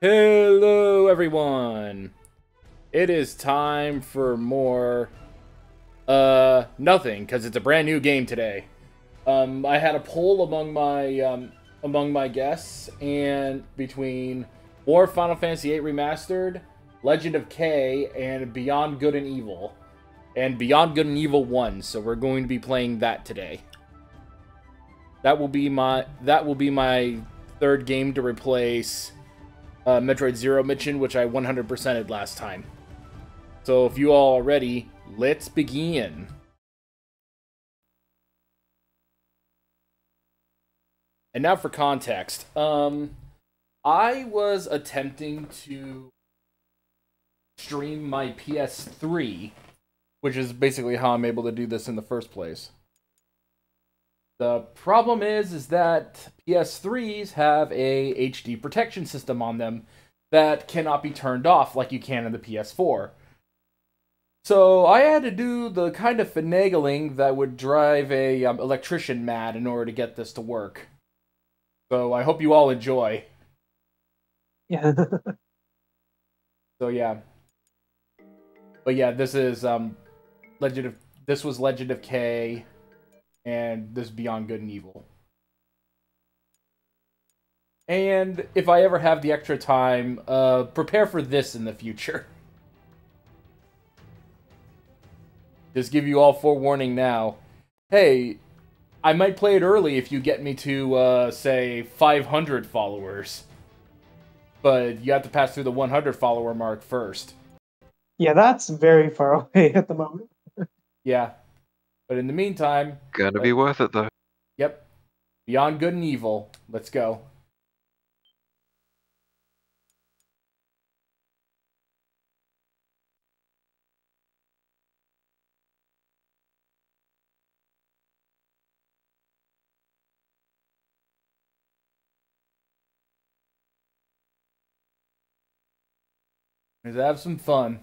Hello everyone! It is time for more, nothing, because it's a brand new game today. I had a poll among my guests, and between more Final Fantasy VIII Remastered, Legend of K, and Beyond Good and Evil. And Beyond Good and Evil 1, so we're going to be playing that today. That will be my third game to replace Metroid Zero Mission, which I 100%ed last time. So if you all are ready, let's begin. And now for context. I was attempting to stream my PS3, which is basically how I'm able to do this in the first place. The problem is that PS3s have a HD protection system on them that cannot be turned off like you can in the PS4. So I had to do the kind of finagling that would drive a electrician mad in order to get this to work. So I hope you all enjoy. Yeah. So yeah. But yeah, this is Legend of K. And this Beyond Good and Evil. And if I ever have the extra time, prepare for this in the future. Just give you all forewarning now. Hey, I might play it early if you get me to, say, 500 followers. But you have to pass through the 100 follower mark first. Yeah, that's very far away at the moment. Yeah. But in the meantime... Gonna be worth it, though. Yep. Beyond Good and Evil. Let's go. Let's have some fun.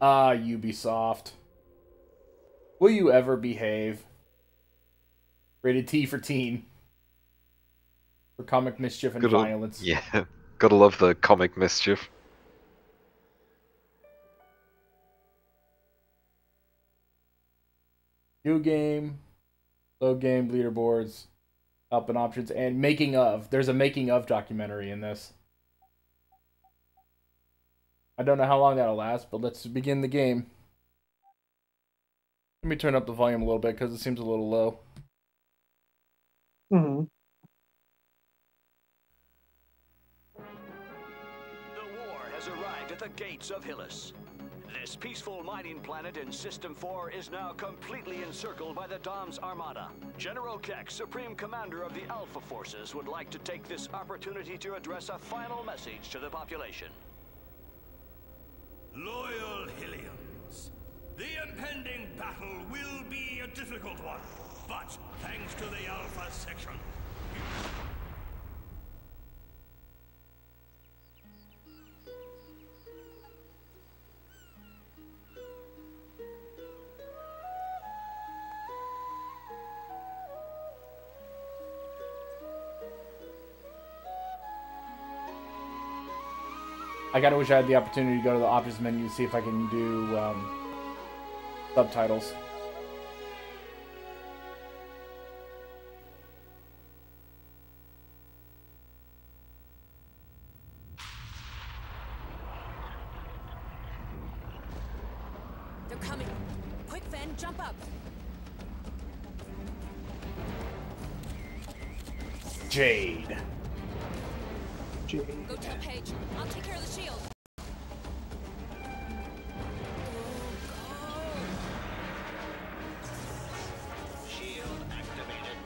Ah, Ubisoft. Will you ever behave? Rated T for teen. For comic mischief and violence. Yeah, gotta love the comic mischief. New game, load game, leaderboards, help and options, and making of. There's a making of documentary in this. I don't know how long that'll last, but let's begin the game. Let me turn up the volume a little bit because it seems a little low. Mm-hmm. The war has arrived at the gates of Hillis. This peaceful mining planet in System 4 is now completely encircled by the Dom's Armada. General Keck, Supreme Commander of the Alpha Forces, would like to take this opportunity to address a final message to the population. Loyal Hillians, the impending battle will be a difficult one, but thanks to the Alpha section, I gotta wish I had the opportunity to go to the options menu to see if I can do subtitles. They're coming. Quick, Ven, jump up. Jade. Go to the page. I'll take care of the shield. Shield activated.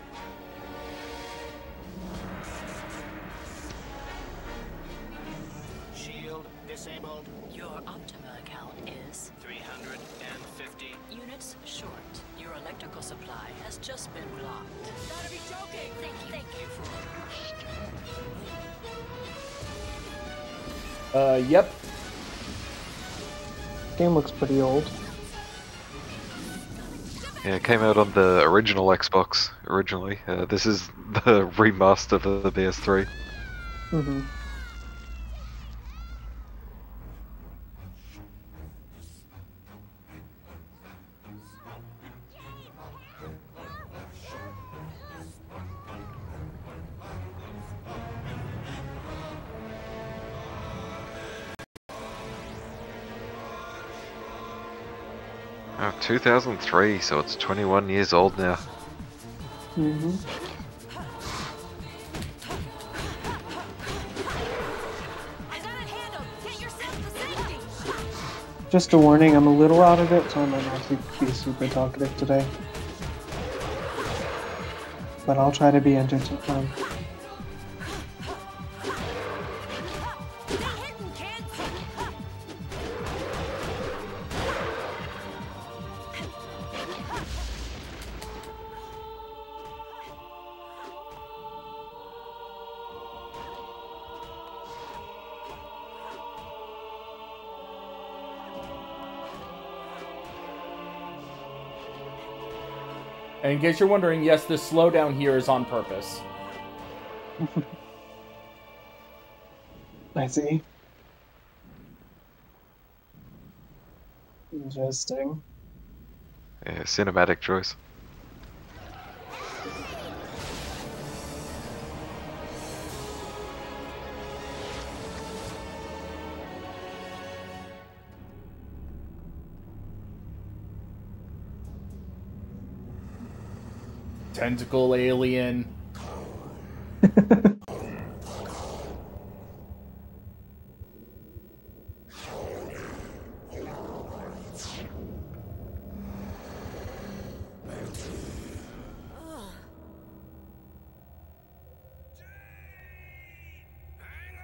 Shield disabled. Your Optima account is 350. units short. Your electrical supply has just been blocked. Gotta be joking. Thank you for Yep. Game looks pretty old. Yeah, it came out on the original Xbox originally. This is the remaster for the PS3. Mm-hmm. Oh, 2003, so it's 21 years old now. Mm-hmm. I got it handled. Get yourself to safety. Just a warning, I'm a little out of it, so I might not be super talkative today. But I'll try to be entertaining. Stay hidden, kids. And in case you're wondering, yes, this slowdown here is on purpose. I see. Interesting. Yeah, cinematic choice. Tentacle alien. Hang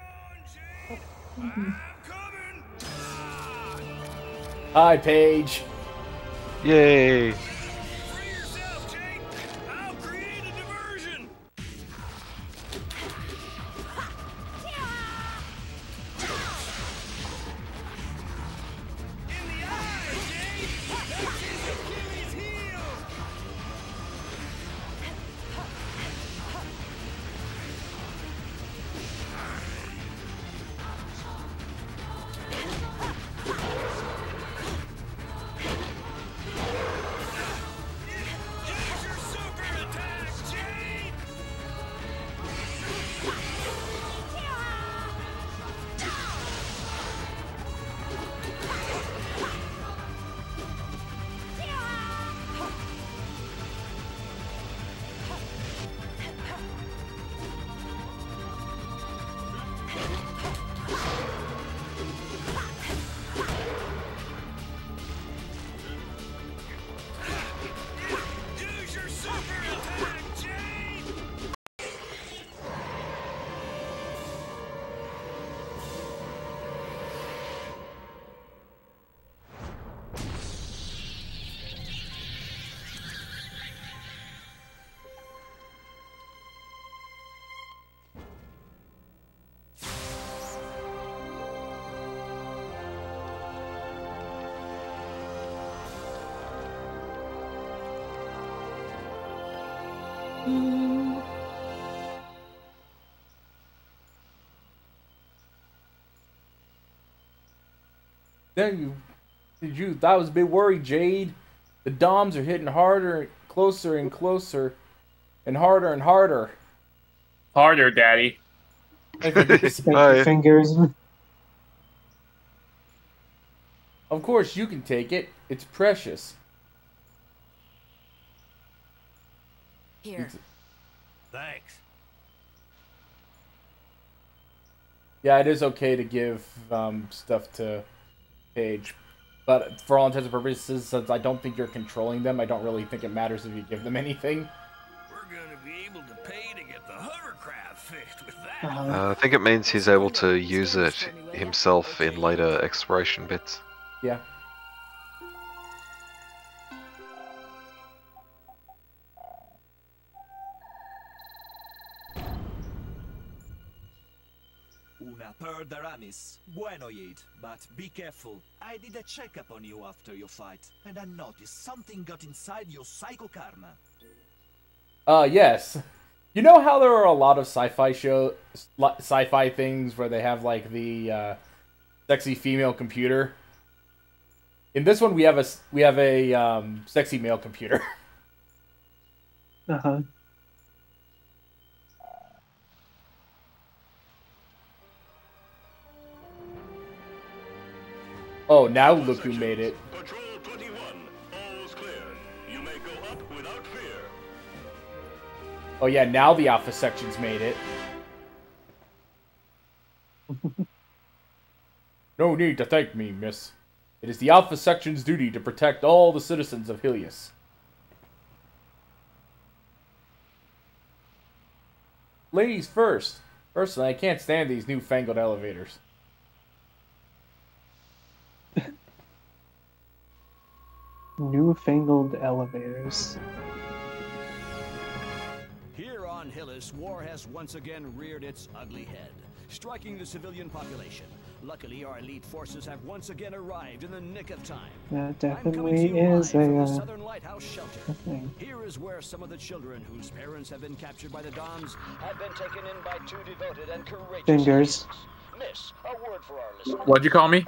on, Jade! I'm coming! Hi, Paige. Yay! Free yourself, Jade! I'll create a diversion! In the eye, Jade! That's his Achilles heel! Use your super attack, Jade! Use your super attack, Jade! That was a bit worried, Jade. The DOMs are hitting harder, closer and closer, and harder. Harder, Daddy. Stick your Hi. fingers. Of course, you can take it. It's precious. Here. Thanks. Yeah, it is okay to give stuff to Paige. But for all intents and purposes, since I don't think you're controlling them, I don't really think it matters if you give them anything. We're gonna be able to pay to get the hovercraft fixed with that. Uh-huh. I think it means he's able to use it himself in later exploration bits. Yeah. Una perderamis. Bueno, Yeet, but be careful. I did a checkup on you after your fight, and I noticed something got inside your psycho karma. Yes. You know how there are a lot of sci-fi things where they have like the sexy female computer? In this one, we have a sexy male computer. Uh-huh. Oh, now look who made it. Patrol 21, all's clear. You may go up without fear. Oh yeah, now the Alpha section's made it. No need to thank me, miss. It is the Alpha section's duty to protect all the citizens of Helios. Ladies first. Personally, I can't stand these newfangled elevators. Newfangled elevators. Here on Hyllis, war has once again reared its ugly head, striking the civilian population. Luckily, our elite forces have once again arrived in the nick of time. That I'm coming to definitely you is live from the a Southern Lighthouse Shelter. thing. Here is where some of the children whose parents have been captured by the Doms have been taken in by two devoted and courageous Fingers. kids. Miss, a word for our listeners. What'd you call me?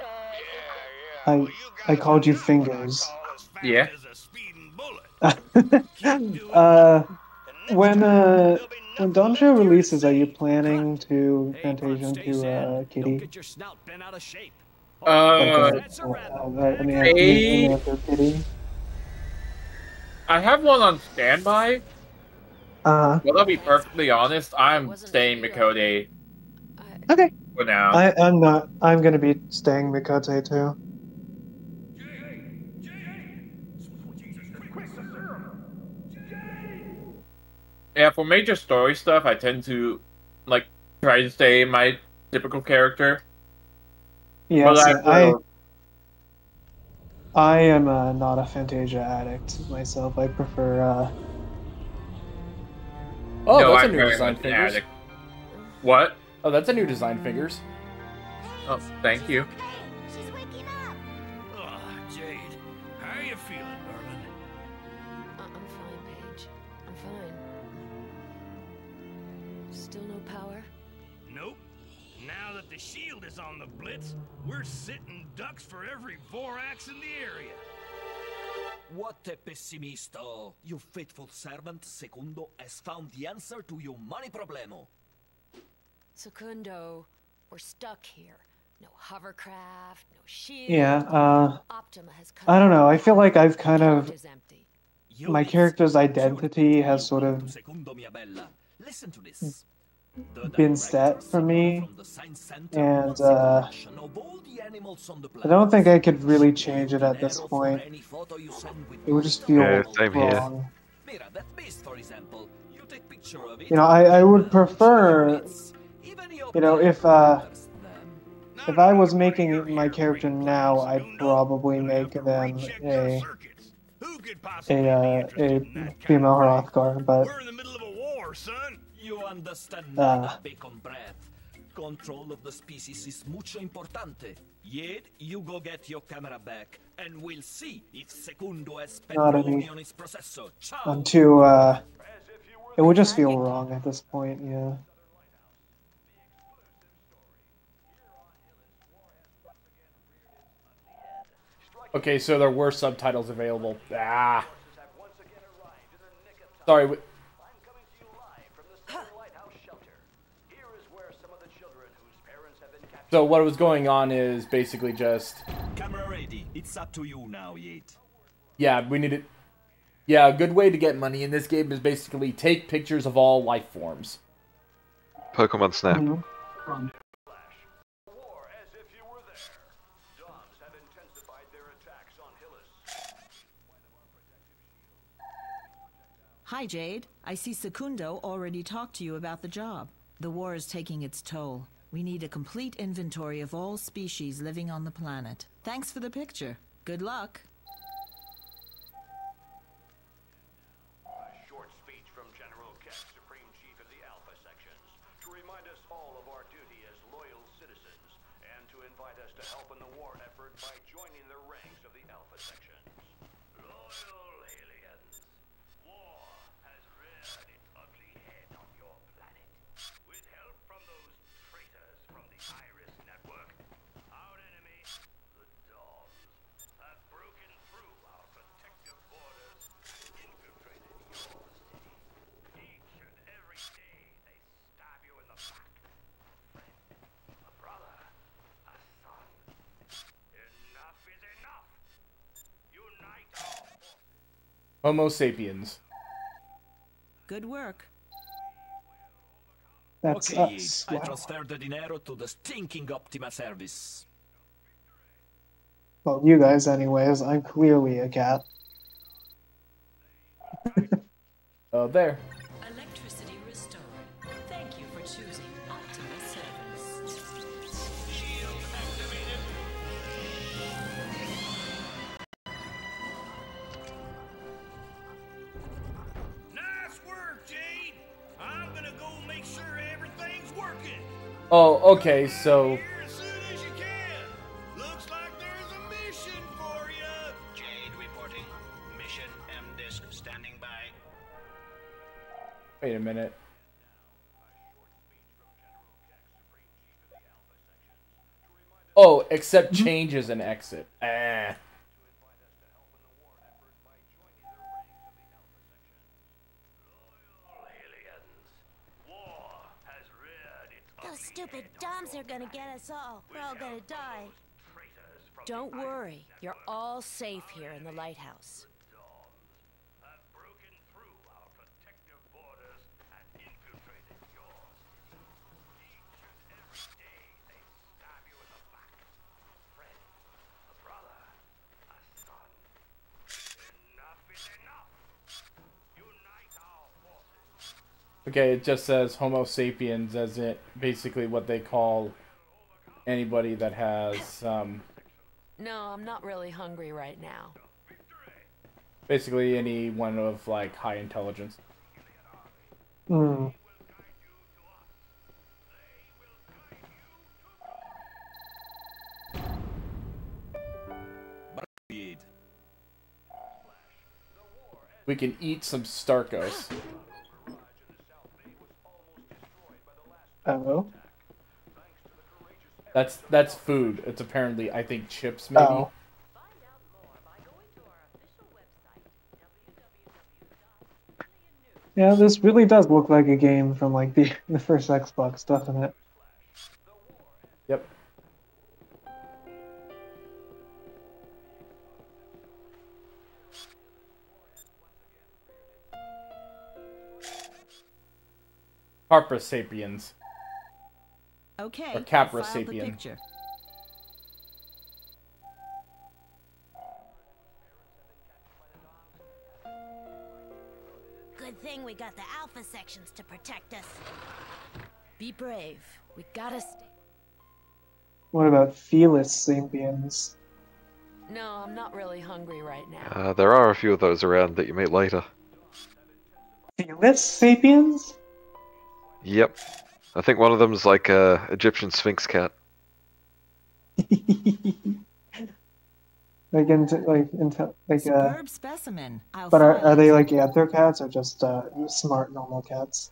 I called you Fingers. Yeah. When Donjo releases, are you planning to Fantasia to Kitty? Get your snout bent out of shape. Kitty? I have one on standby. Well, I'll be perfectly honest. I'm staying Mikote Okay. for now. I'm not. I'm gonna be staying Mikote too. Yeah, for major story stuff, I tend to like try to stay my typical character. Yes, But I am not a Fantasia addict myself. I prefer. Oh, no, that's I'm a new very design much an figures. addict. What? Oh, that's a new design figures. Oh, thank you. She's waking up. Ah, Jade, how you feeling, darling? I'm fine, Paige. I'm fine. Still no power? Nope. Now that the shield is on the blitz, we're sitting ducks for every Vorax in the area. What a pessimisto! Your faithful servant, Secundo, has found the answer to your money problemo. Secundo, we're stuck here. No hovercraft, no shield. Yeah. Optima has cut I don't off know. the I feel power. like I've The kind of. couch is empty. My character's identity has sort of Secundo, mia bella. Listen to this. The been director, set for me, from the science center, and wants information of all the animals on the I don't think planet. I could really change it at this Dinero for point. any photo you send with It would just no feel same here. wrong. Mira, that beast, for example. You take picture of it. You know, I would prefer, Even your you know, players if understand. if I was making my character now, I'd probably make them a female Hrothgar, but We're in the middle of a war, son. You understand nada, bacon breath. Control of the species is mucho importante. Yet, you go get your camera back, and we'll see if Secundo has spent Not money any. on his processor. Ciao. I'm too, it would just feel wrong at this point, yeah. Okay, so there were subtitles available. Ah. Sorry. So what was going on is basically just... Camera ready. It's up to you now, Yeet. Yeah, we need it. Yeah, a good way to get money in this game is basically take pictures of all life forms. Pokemon Snap. Hi, Jade. I see Secundo already talked to you about the job. The war is taking its toll. We need a complete inventory of all species living on the planet. Thanks for the picture. Good luck. A short speech from General Keck, Supreme Chief of the Alpha Sections, to remind us all of our duty as loyal best to help in the war effort by joining the ranks of the Alpha sections. Loyal aliens, war has reared its ugly head on your planet. With help from those traitors from the Iris Network, our enemy, the Dons, have broken through our protective borders and infiltrated your city. Each and every day, they stab you in the back. A friend, a brother, a son. Enough is enough! Unite our forces! Homo sapiens. Good work. That's Okay, us. I Wow. transfer the dinero to the stinking Optima service. Well, you guys, anyways. I'm clearly a cat. There. Electricity restored. Thank you for choosing Optima Service. Shield activated! Nice work, Jade! I'm gonna go make sure everything's working. Oh, okay, so... Here as soon as you can. Looks like there's a mission for you. Jade reporting. Mission M-Disc standing by. Wait a minute. Oh, accept changes and exit. Ah. Those stupid Doms are gonna get us all. We're all gonna die. Don't worry, you're all safe here in the lighthouse. Have broken through our protective borders and infiltrated your city. Each and every day they stab you in the back. A friend, a brother, a son. Enough is enough. Unite our forces. Okay, it just says Homo sapiens as it basically what they call anybody that has No, I'm not really hungry right now. basically anyone of like high intelligence. Hmm. We can eat some Starkos. Oh. That's food. It's apparently, I think, chips maybe. Oh. Yeah, this really does look like a game from like the first Xbox, doesn't it? Yep. Harper sapiens. Okay, Or Capra I filed the sapien. picture. Good thing we got the Alpha sections to protect us. Be brave. We gotta stay. What about Felis sapiens? No, I'm not really hungry right now. There are a few of those around that you meet later. Felis sapiens? Yep. I think one of them's like a Egyptian Sphinx cat. Superb specimen. I'll But file are it. they like anther cats or just smart normal cats?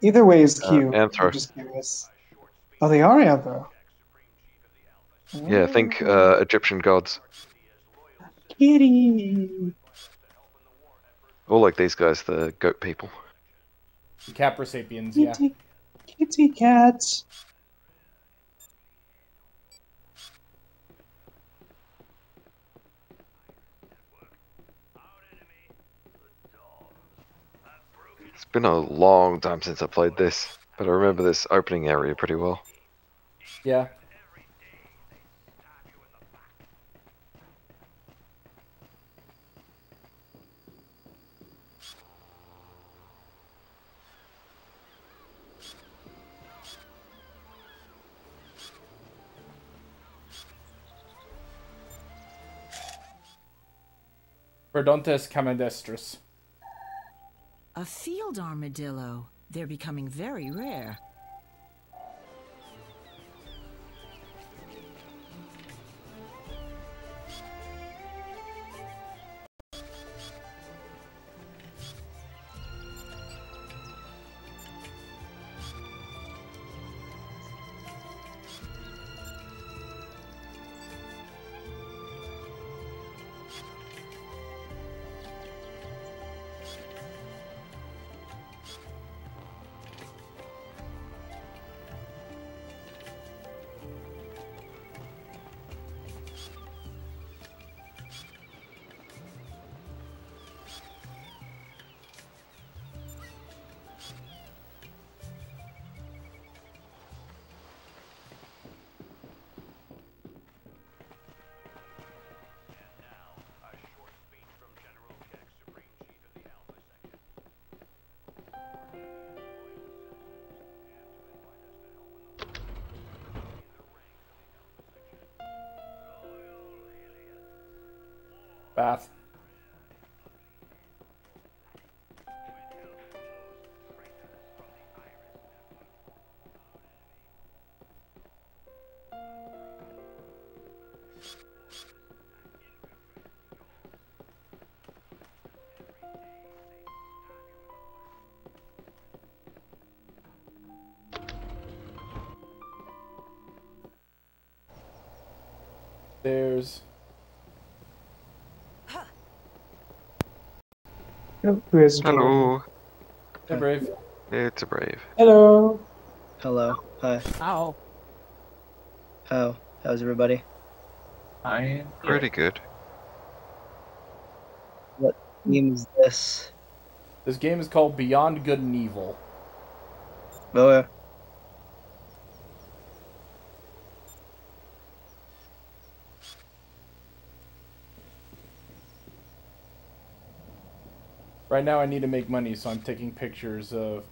Either way is cute. I'm Anthro. just curious. Oh, they are anther. Yeah, think Egyptian gods. Kitty. Or like these guys, the goat people. Capra sapiens, yeah. Kitty cats. It's been a long time since I played this, but I remember this opening area pretty well. Yeah. Perdontes camedestris. A field armadillo. They're becoming very rare. Bath. There's... Who is Hello. Hey, Brave. It's a Brave. Hello. Hello. Hi. Ow. How's everybody? Pretty good. What game is this? This game is called Beyond Good and Evil. Oh, yeah. Right now I need to make money, so I'm taking pictures of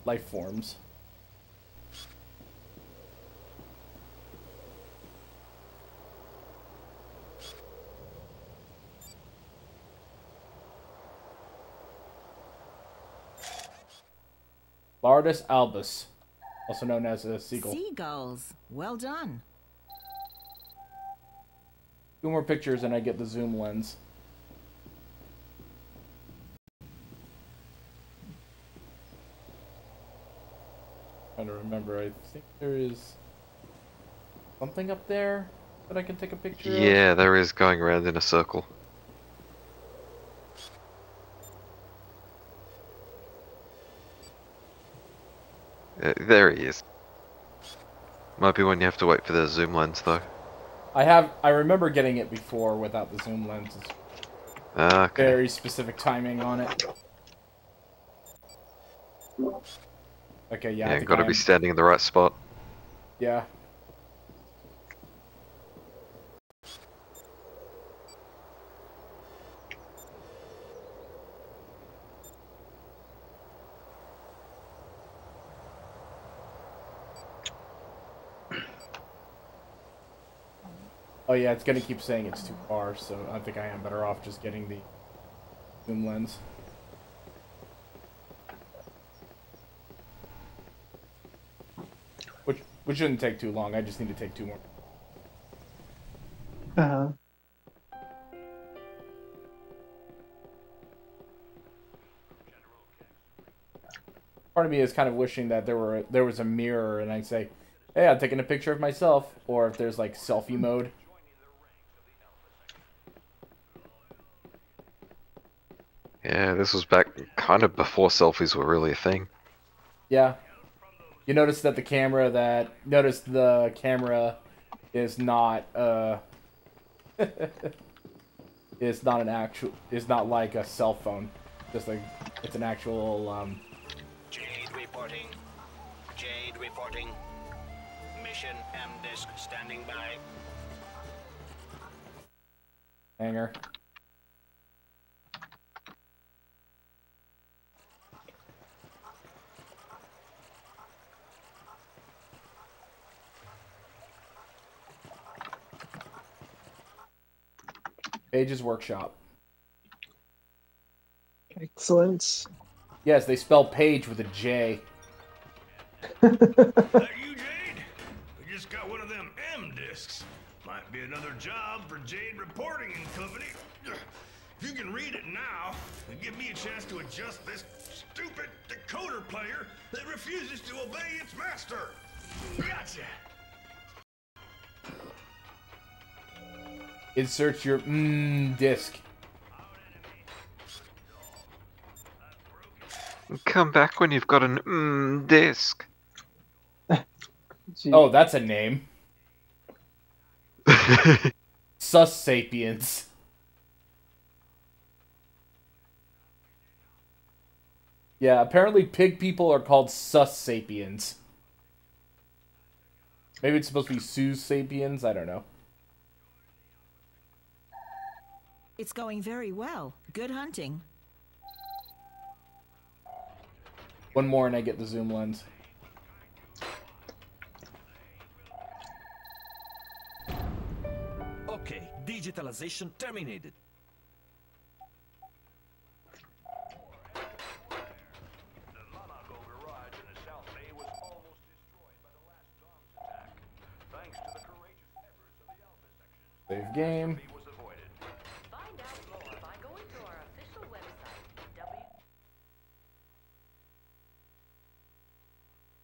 life forms. Lardus albus, also known as a seagull. Seagulls. Well done. 2 more pictures and I get the zoom lens. Trying to remember, I think there is something up there that I can take a picture of. Yeah, there is going around in a circle. There he is. Might be when you have to wait for the zoom lens, though. I remember getting it before without the zoom lens. It's Okay. very specific timing on it. Okay, yeah. I Yeah, think gotta I be am. standing in the right spot. Yeah. Oh yeah, it's gonna keep saying it's too far, so I think I am better off just getting the zoom lens. Which shouldn't take too long, I just need to take 2 more. Uh-huh. Part of me is kind of wishing that there was a mirror and I'd say, hey, I'm taking a picture of myself, or if there's like selfie mode. Yeah, this was back kind of before selfies were really a thing. Yeah. You notice that the camera is not is not like a cell phone. Just like it's an actual Jade reporting. Jade reporting. Mission M-Disc standing by. hanger. Page's workshop. Excellent. Yes, they spell page with a J. That you, Jade? We just got one of them M-discs. Might be another job for Jade Reporting and Company. If you can read it now, it'll give me a chance to adjust this stupid decoder player that refuses to obey its master. Gotcha. Insert your disc. Come back when you've got an disc. Oh, that's a name. Sus Sapiens. Yeah, apparently pig people are called Sus Sapiens. Maybe it's supposed to be Sus Sapiens, I don't know. It's going very well. Good hunting. One more and I get the zoom lens. Okay, this Digitalization terminated. Save game. Find out more by going to our official website,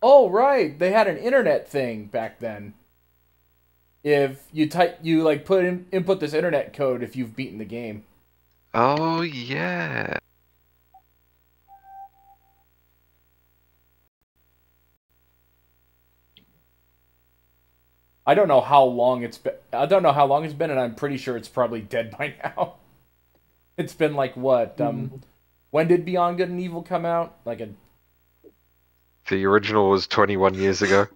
Oh right, they had an internet thing back then. If you like input this internet code if you've beaten the game. Oh yeah. I don't know how long it's been. I don't know how long it's been, and I'm pretty sure it's probably dead by now. It's been like what? When did Beyond Good and Evil come out? Like a. The original was 21 years ago.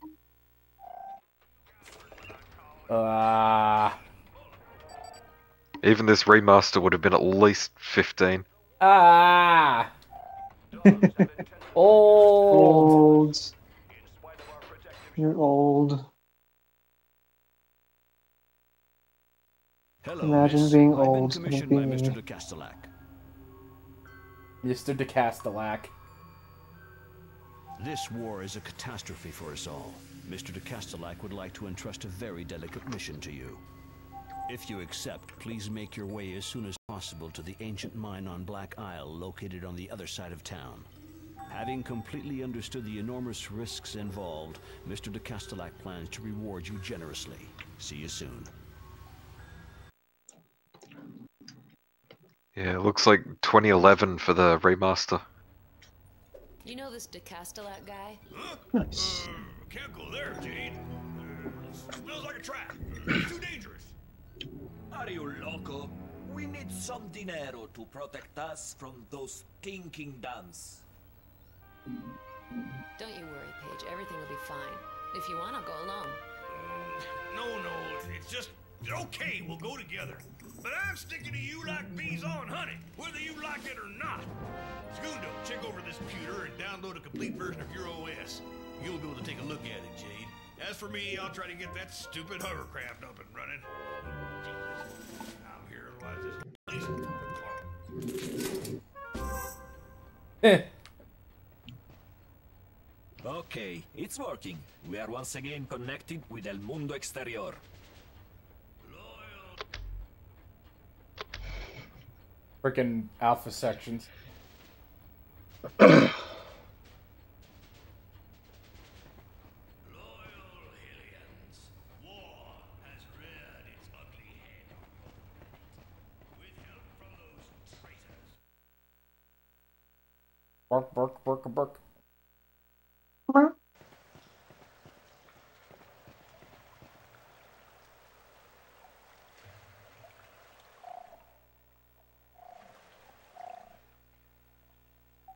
Even this remaster would have been at least 15. Old. You're old. Hello, Imagine miss. being I've been old. commissioned And by being Mr. de Castellac. Mr. de Castellac. This war is a catastrophe for us all. Mr. de Castellac would like to entrust a very delicate mission to you. If you accept, please make your way as soon as possible to the ancient mine on Black Isle located on the other side of town. Having completely understood the enormous risks involved, Mr. de Castellac plans to reward you generously. See you soon. Yeah, it looks like 2011 for the remaster. You know this de Castellac guy? Nice. Can't go there, Jade. Smells like a trap. It's too dangerous. Are you loco? We need some dinero to protect us from those stinking dams. Don't you worry, Paige. Everything will be fine. If you want, I'll go alone. No, it's just okay. We'll go together. But I'm sticking to you like bees on honey, whether you like it or not. Segundo, check over this computer and download a complete version of your OS. You'll be able to take a look at it, Jade. As for me, I'll try to get that stupid hovercraft up and running. Jesus. I'm here, otherwise this. Okay, it's working. We are once again connected with El Mundo Exterior. Frickin' alpha sections. Bark, bark, bark, bark.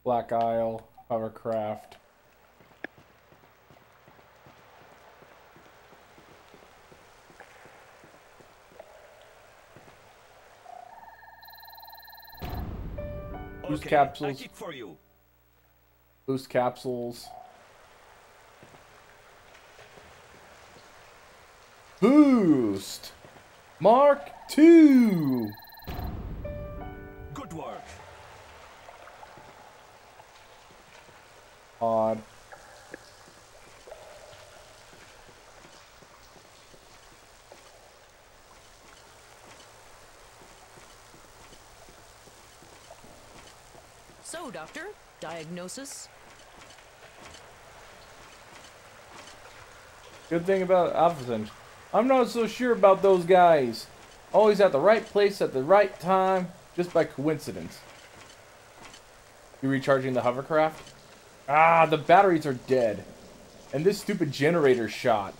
Black Isle, hovercraft. Boost capsules. I kick for you. Boost capsules. Boost! Mark II! Good work. Odd. So, Doctor, diagnosis? Good thing about Alpha Centauri. I'm not so sure about those guys. Always at the right place at the right time, just by coincidence. You recharging the hovercraft? Ah, the batteries are dead. And this stupid generator shot.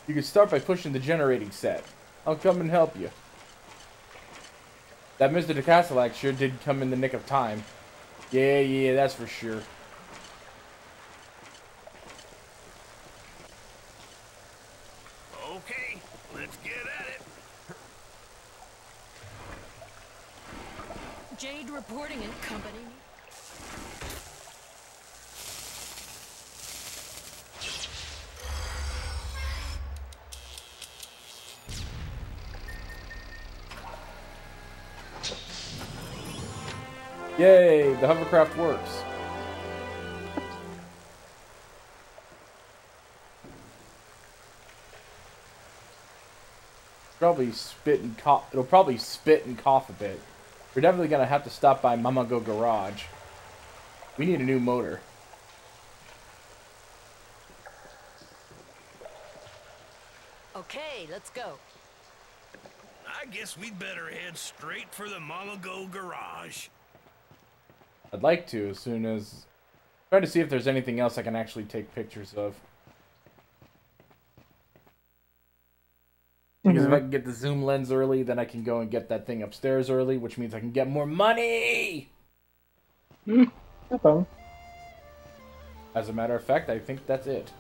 You can start by pushing the generating set. I'll come and help you. That Mr. de Castellac sure did come in the nick of time. Yeah, that's for sure. Okay, let's get at it. Jade reporting in company. Yay, the hovercraft works. Probably spit and cough. It'll probably spit and cough a bit. We're definitely gonna have to stop by Mama Go Garage. We need a new motor. Okay, let's go. I guess we'd better head straight for the Mama Go Garage. I'd like to, as soon as... Try to see if there's anything else I can actually take pictures of. Because if I can get the zoom lens early, then I can go and get that thing upstairs early, which means I can get more money! No problem. As a matter of fact, I think that's it.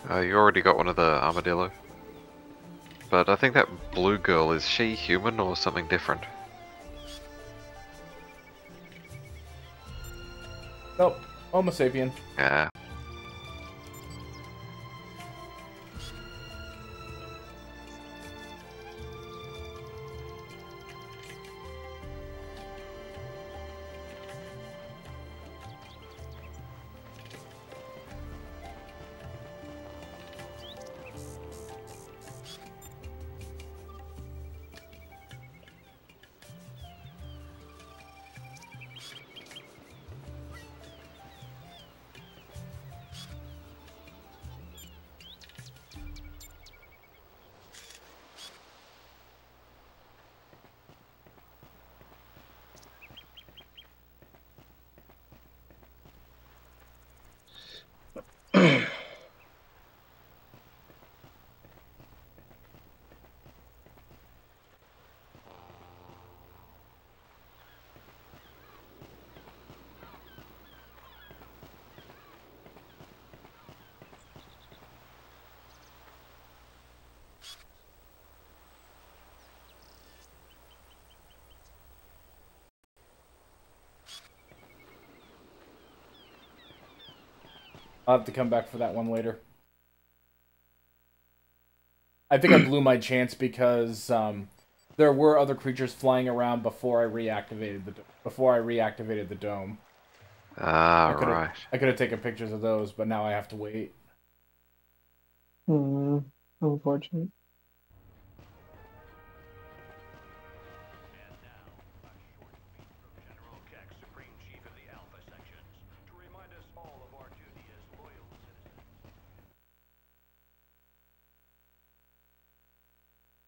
You already got one of the armadillo. But I think that blue girl, is she human or something different? Nope. Homo sapien. Yeah. I'll have to come back for that one later. I think I blew my chance because there were other creatures flying around before I reactivated the dome. Ah, right. I could have taken pictures of those, but now I have to wait. Unfortunate.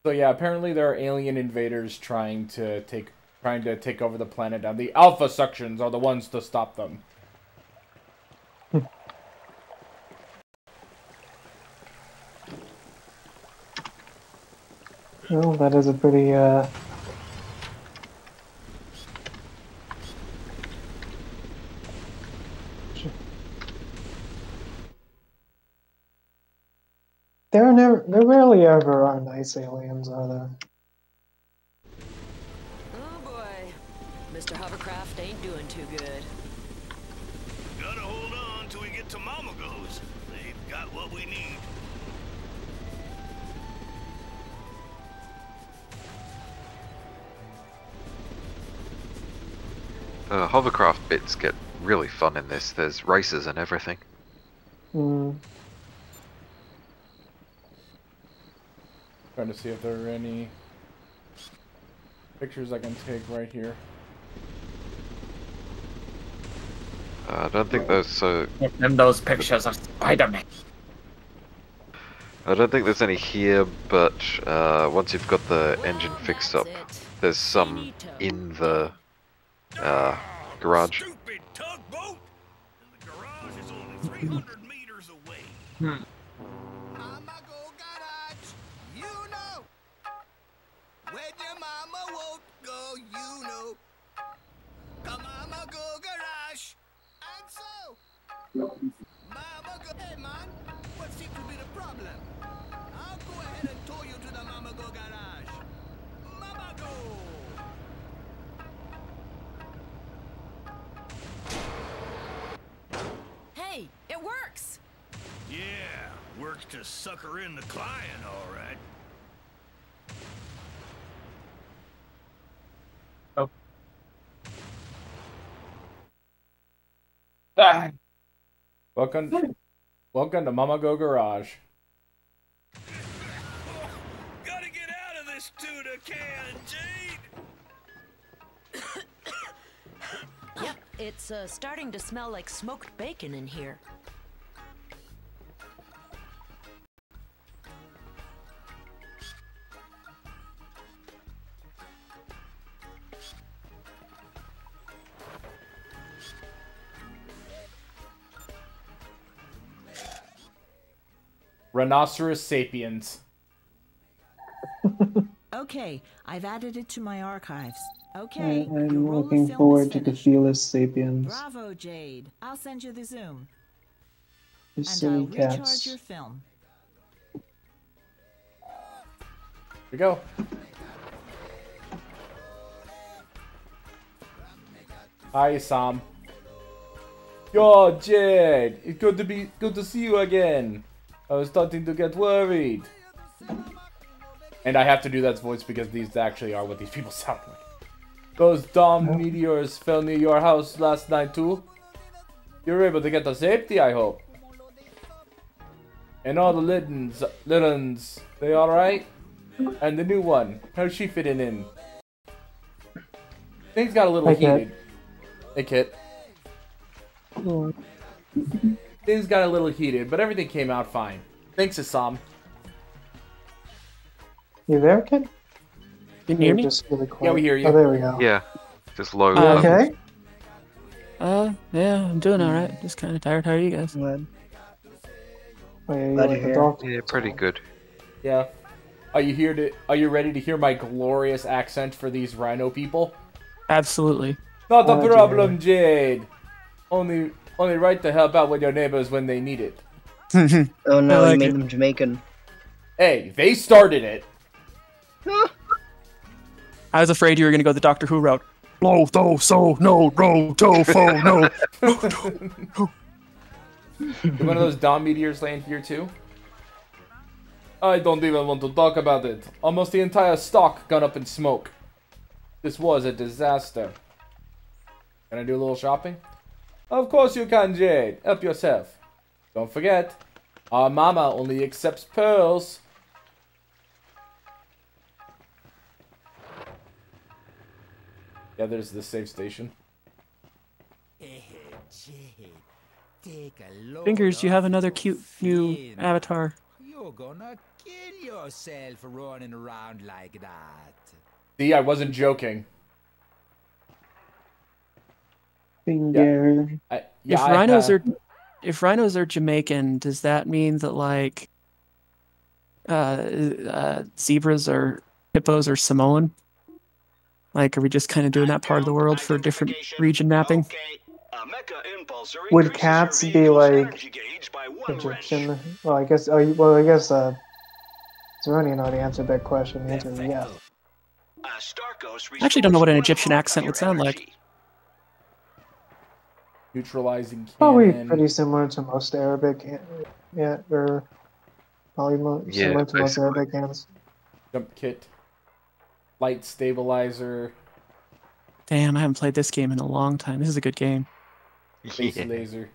So yeah, apparently there are alien invaders trying to take over the planet, and the Alpha sections are the ones to stop them. Well, that is a pretty There rarely ever are nice aliens, are there? Oh boy, Mr. Hovercraft ain't doing too good. Gotta hold on till we get to Mama Go's. They've got what we need. Hovercraft bits get really fun in this. There's races and everything. Trying to see if there are any pictures I can take right here. I don't think there's Give them those pictures of Spider-Man. I don't think there's any here, but once you've got the engine fixed up, there's some in the garage. Stupid tugboat! And the garage is only 300 meters away. Mama Go Garage, you know. When your mama won't go, you know. Come Mama Go Garage. And so, Mama Go... Hey man, what seems to be the problem? I'll go ahead and tow you to the Mama Go Garage. Mama Go! to sucker in the client, all right. Oh. Ah. Welcome to Mama Go Garage. Gotta get out of this tuna can, Jade! Yep, it's starting to smell like smoked bacon in here. Rhinoceros sapiens. Okay, I've added it to my archives. Okay, I'm your roll of looking film forward is to the finished. Fearless Sapiens. Bravo, Jade. I'll send you the Zoom. The And silly I'll recharge cats. your film. Here we go. Hi, Sam. Yo, Jade. It's good to see you again. I was starting to get worried. And I have to do that voice because these actually are what these people sound like. Those dumb meteors fell near your house last night too. You were able to get to safety, I hope. And all the Littons, they alright? And the new one, how's she fitting in? Things got a little heated. Hey, Kit. Things got a little heated, but everything came out fine. Thanks, Assam. You there, kid? Can you hear me? Just really quiet. Yeah, we hear you. Oh, there we go. Yeah, just low. You okay? Yeah, I'm doing alright. Just kind of tired. How are you guys? Oh, yeah, you Glad like you're the here. dog? Yeah, pretty good. Yeah. Are you ready to hear my glorious accent for these rhino people? Absolutely. Not a Oh, problem, Jade. Only right to help out with your neighbors when they need it. Oh no, I you like made it. them Jamaican. Hey, they started it. I was afraid you were going to go the Doctor Who route. Blow, though, so, no, row, to, fo, no. One of those Dom meteors laying here too? I don't even want to talk about it. Almost the entire stock gone up in smoke. This was a disaster. Can I do a little shopping? Of course you can, Jade. Help yourself. Don't forget, our mama only accepts pearls. Yeah, there's the safe station. Fingers, you have another cute new avatar. You're gonna kill yourself running around like that. See, I wasn't joking. Finger. If rhinos are Jamaican, does that mean that like zebras or hippos are Samoan? Like, are we just kind of doing that part of the world for different region mapping? Would cats be like Egyptian? Well, I guess. I guess. Zeronian already answered that question. The answer is yes. I actually don't know what an Egyptian accent would sound like. Neutralizing cannon. Probably pretty similar to most Arabic. Yeah, or probably similar to most Arabic hands. Jump kit. Light stabilizer. Damn, I haven't played this game in a long time. This is a good game. Space laser.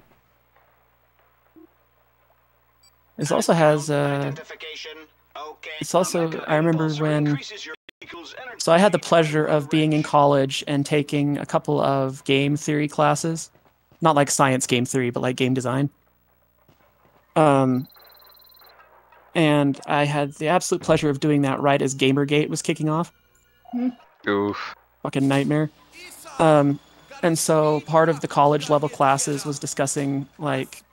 This also has it's also, I remember when, so I had the pleasure of being in college and taking a couple of game theory classes. Not like science game theory, but like game design. And I had the absolute pleasure of doing that right as Gamergate was kicking off. Oof. Fucking nightmare. And so part of the college level classes was discussing like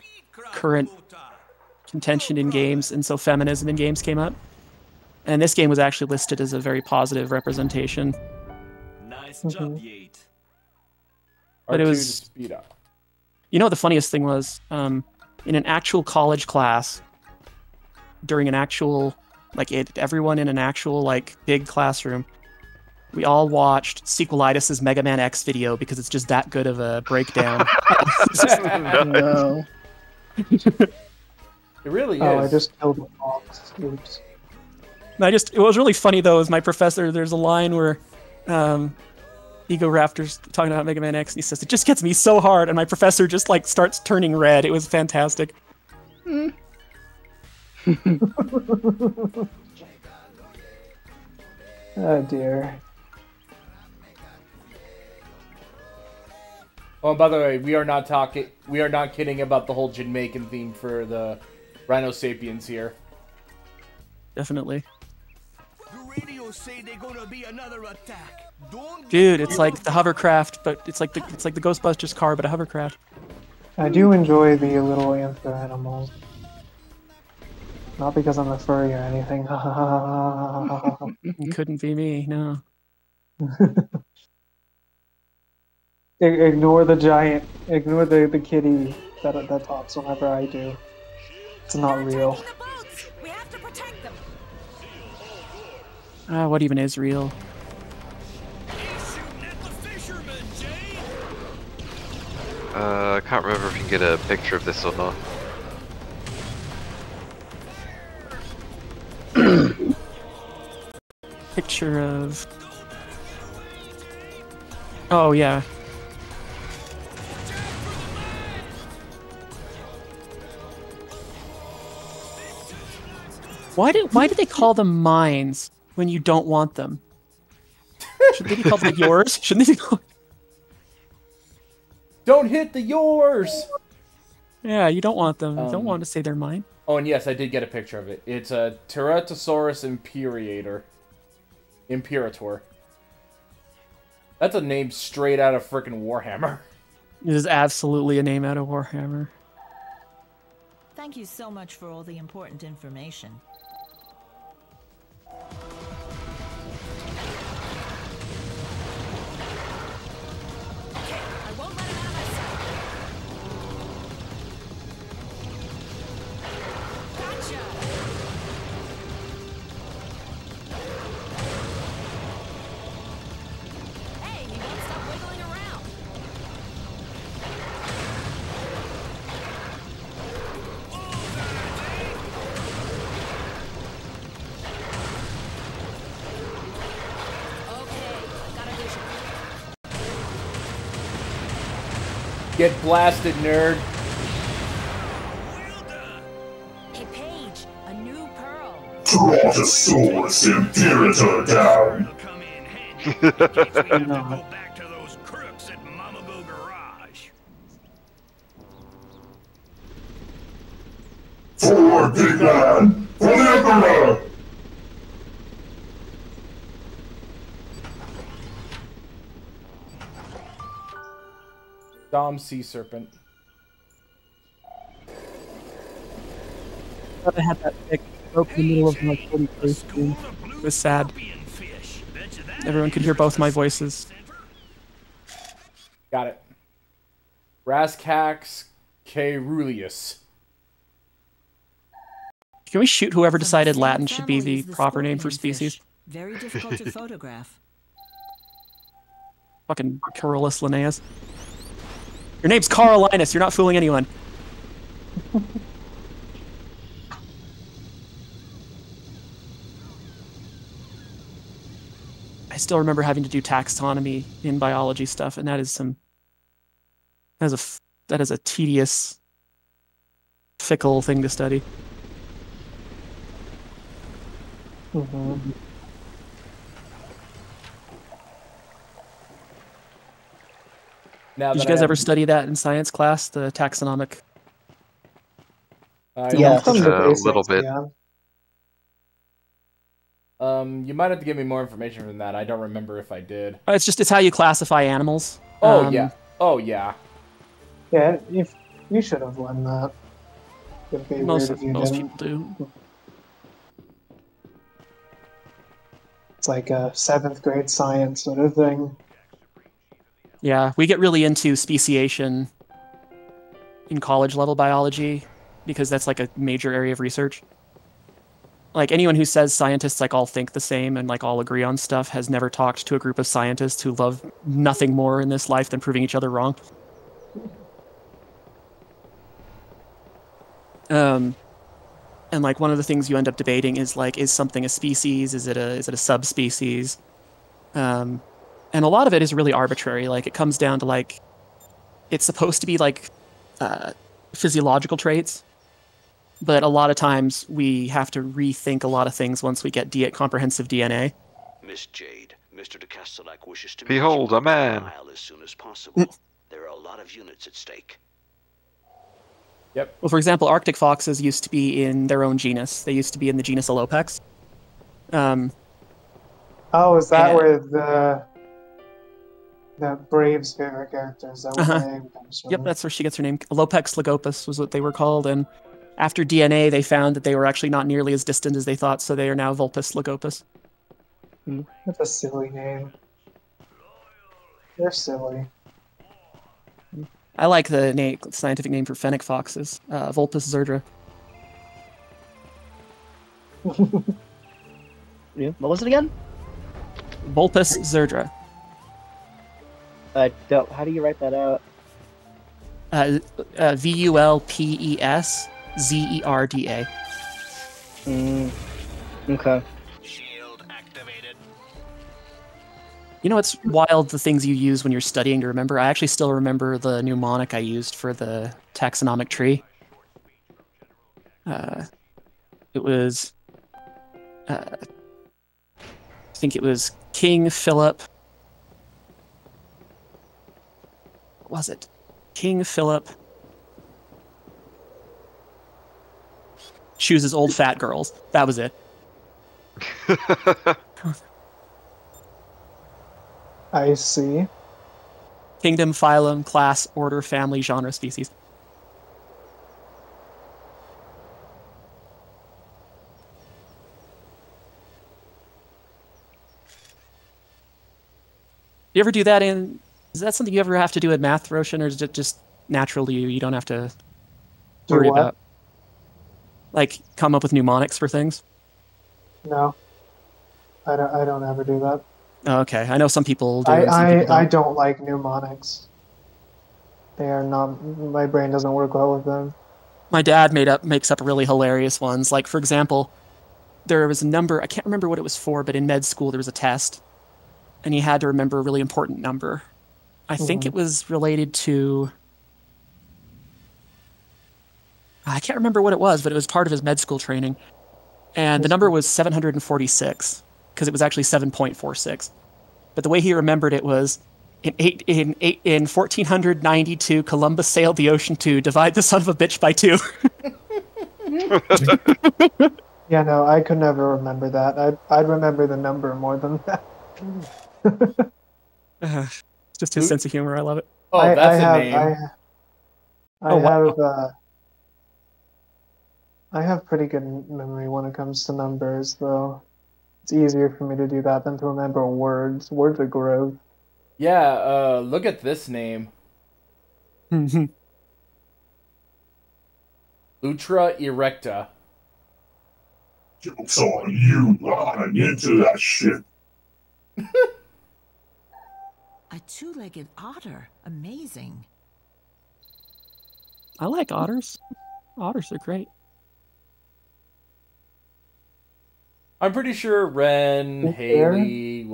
current contention in games, and so feminism in games came up. And this game was actually listed as a very positive representation. Nice job, Yate. But it was, speed up. You know what the funniest thing was? In an actual college class, during an actual, like everyone in an actual like big classroom, we all watched Sequelitis' Mega Man X video because it's just that good of a breakdown. No. It really is. Oh, I just killed a fox. Oops. It was really funny though, is my professor, there's a line where Ego Raptor's talking about Mega Man X, and he says, "It just gets me so hard," and my professor just like starts turning red. It was fantastic. Oh dear. Oh, and by the way, we are not kidding about the whole Jamaican theme for the Rhino Sapiens here. Definitely. The radios say they're gonna be another attack. Dude, it's like the hovercraft, but it's like the Ghostbusters car, but a hovercraft. I do enjoy the little anther animals. Not because I'm a furry or anything. It couldn't be me, no. Ignore the giant. Ignore the kitty that talks whenever I do. It's not real. What even is real? I can't remember if you can get a picture of this or not. Picture of... Oh, yeah. Why do they call them mines when you don't want them? Should they be called like yours? Shouldn't they be called... Don't hit the yours! Yeah, you don't want them. You don't want to say they're mine. Oh, and yes, I did get a picture of it. It's a Teratosaurus Imperator. That's a name straight out of frickin' Warhammer. It is absolutely a name out of Warhammer. Thank you so much for all the important information. I won't let him out of my sight. Gotcha! Hey, he won't stop wiggling around. Get blasted, nerd. Hey, Paige, a new pearl. Tyrannosaurus Imperator down. Forward, big man! For the Emperor! Dom Sea Serpent. I had that pick broke in the middle of my 43 screen. It was sad. Everyone could hear both my voices. Got it. Rascax Caeruleus. Can we shoot whoever decided Latin should be the proper name for species? Very difficult to photograph. Fucking Carolus Linnaeus. Your name's Carl Linus, you're not fooling anyone. I still remember having to do taxonomy in biology stuff, and that is a tedious, fickle thing to study. Mm-hmm. Now Did you guys ever study that in science class, the taxonomic? Yeah, a little bit. Yeah. You might have to give me more information from that. I don't remember if I did. It's how you classify animals. Oh yeah. Oh yeah. Yeah, if you should have learned that. Most people do. It's like a 7th grade science sort of thing. Yeah, we get really into speciation in college level biology because that's like a major area of research. Like anyone who says scientists like all think the same and like all agree on stuff has never talked to a group of scientists who love nothing more in this life than proving each other wrong. And like one of the things you end up debating is like, is something a species? Is it a subspecies? And a lot of it is really arbitrary. Like it comes down to like, it's supposed to be like physiological traits, but a lot of times we have to rethink a lot of things once we get comprehensive DNA. Miss Jade, Mr. de Castellac wishes to Behold, a man. as soon as possible. There are a lot of units at stake. Yep. Well, for example, Arctic foxes used to be in their own genus. They used to be in the genus Alopex. Oh, is that where the Brave's favorite character is? That where the name comes from? Yep, that's where she gets her name. Alopex lagopus was what they were called, and after DNA, they found that they were actually not nearly as distant as they thought, so they are now Vulpes lagopus. That's a silly name. They're silly. I like the scientific name for fennec foxes, Vulpes zerdra. Yeah. What was it again? Vulpes zerdra. How do you write that out? VULPES ZERDA. Okay. Shield activated. You know, it's wild the things you use when you're studying to remember. I actually still remember the mnemonic I used for the taxonomic tree. It was... I think it was King Philip... What was it? King Philip... chooses old fat girls. That was it. I see. Kingdom, phylum, class, order, family, genre, species. You ever do that in... Is that something you ever have to do in math, Roshan, or is it just natural to you? You don't have to worry about... Like, come up with mnemonics for things? No. I don't ever do that. Oh, okay. I know some people do. I don't like mnemonics. They are not... My brain doesn't work well with them. My dad makes up really hilarious ones. Like, for example, there was a number... I can't remember what it was for, but in med school there was a test. And he had to remember a really important number. I think it was related to... I can't remember what it was, but it was part of his med school training. And the number was 746, because it was actually 7.46. But the way he remembered it was, in 1492, Columbus sailed the ocean to divide the son of a bitch by 2. Yeah, no, I could never remember that. I'd remember the number more than that. Just his sense of humor. I love it. Oh, that's a name. I have pretty good memory when it comes to numbers, though. It's easier for me to do that than to remember words. Words are gross. Yeah, look at this name. Lutra erecta. Joke's on you, I'm into that shit. A two-legged otter. Amazing. I like otters. Otters are great. I'm pretty sure Ren, Haley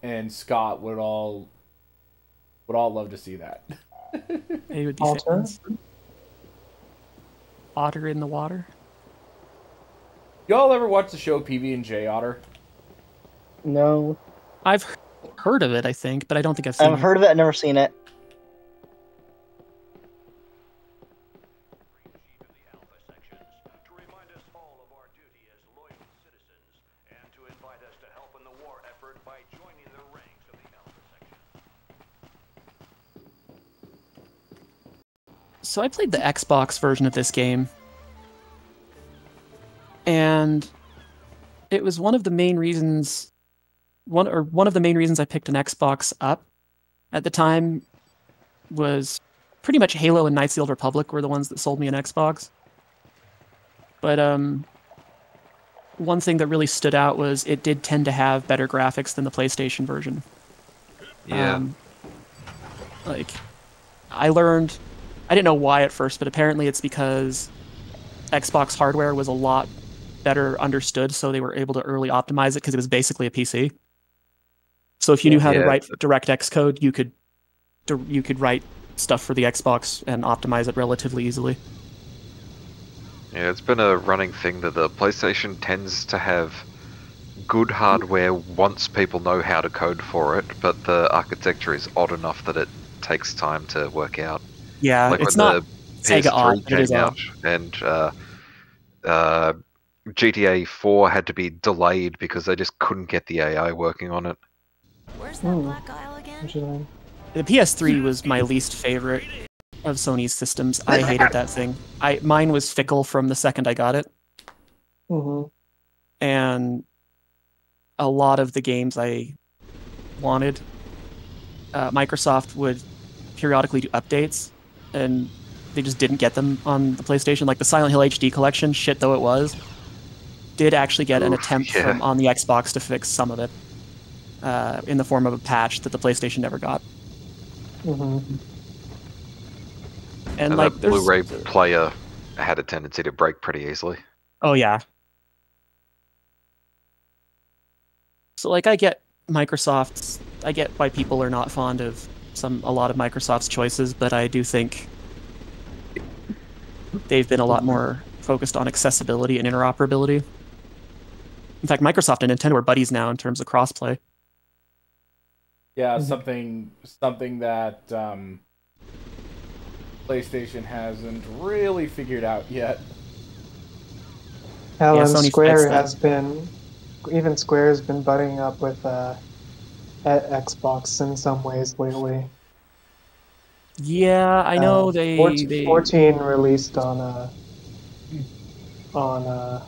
and Scott would all love to see that. They would be fans. Otter in the water. Y'all ever watch the show PB&J Otter? No. I've heard of it, I think, but I don't think I've seen it. I've heard of it, I've never seen it. So I played the Xbox version of this game, and it was one of the main reasons I picked an Xbox up at the time was pretty much Halo and Knights of the Old Republic were the ones that sold me an Xbox. But one thing that really stood out was it did tend to have better graphics than the PlayStation version. Yeah. Like, I didn't know why at first, but apparently it's because Xbox hardware was a lot better understood, so they were able to early optimize it because it was basically a PC. So if you knew how to write DirectX code, you could write stuff for the Xbox and optimize it relatively easily. Yeah, it's been a running thing that the PlayStation tends to have good hardware once people know how to code for it, but the architecture is odd enough that it takes time to work out. Yeah, like it's when not the Sega odd, PS3 but it is came odd. out, and GTA 4 had to be delayed because they just couldn't get the AI working on it. Where's that black aisle again? The PS3 was my least favorite of Sony's systems. I hated that thing. Mine was fickle from the second I got it. Mm-hmm. And a lot of the games I wanted, Microsoft would periodically do updates, and they just didn't get them on the PlayStation. Like the Silent Hill HD collection, shit though it was, did actually get an attempt from on the Xbox to fix some of it, in the form of a patch that the PlayStation never got. Mm-hmm. And like, that Blu-ray player had a tendency to break pretty easily. Oh yeah. So like, I get why people are not fond of a lot of Microsoft's choices, but I do think they've been a lot more focused on accessibility and interoperability. In fact, Microsoft and Nintendo are buddies now in terms of crossplay. Yeah, something that PlayStation hasn't really figured out yet. Hell, and Square has been, even Square has been butting up with Xbox in some ways lately. Yeah, I know 14 released on Xboxes,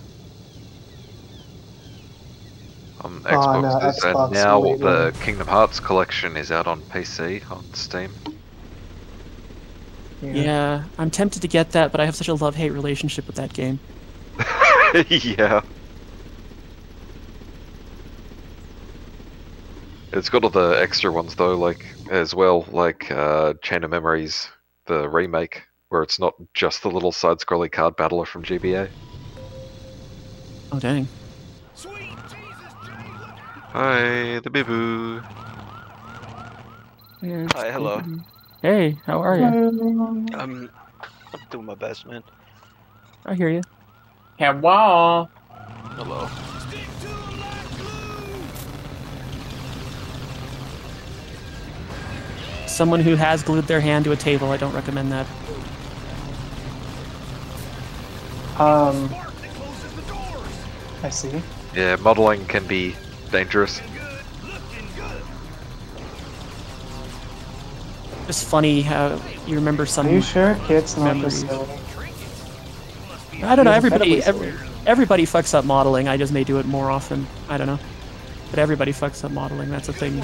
Xbox and now lately. the Kingdom Hearts collection is out on PC on Steam. Yeah, I'm tempted to get that, but I have such a love-hate relationship with that game. Yeah. It's got all the extra ones though, like as well, like Chain of Memories, the remake, where it's not just the little side-scrolling card battler from GBA. Oh dang. Hi, the Biboo. Hi, hello. Hey, how are you? I'm doing my best, man. I hear you. Hello. Hello. Someone who has glued their hand to a table, I don't recommend that. I see. Yeah, modeling can be dangerous. It's funny how you remember some. Are you sure kids not memories. just silly? I don't know. Everybody fucks up modeling. I just may do it more often. I don't know. But everybody fucks up modeling. That's a thing.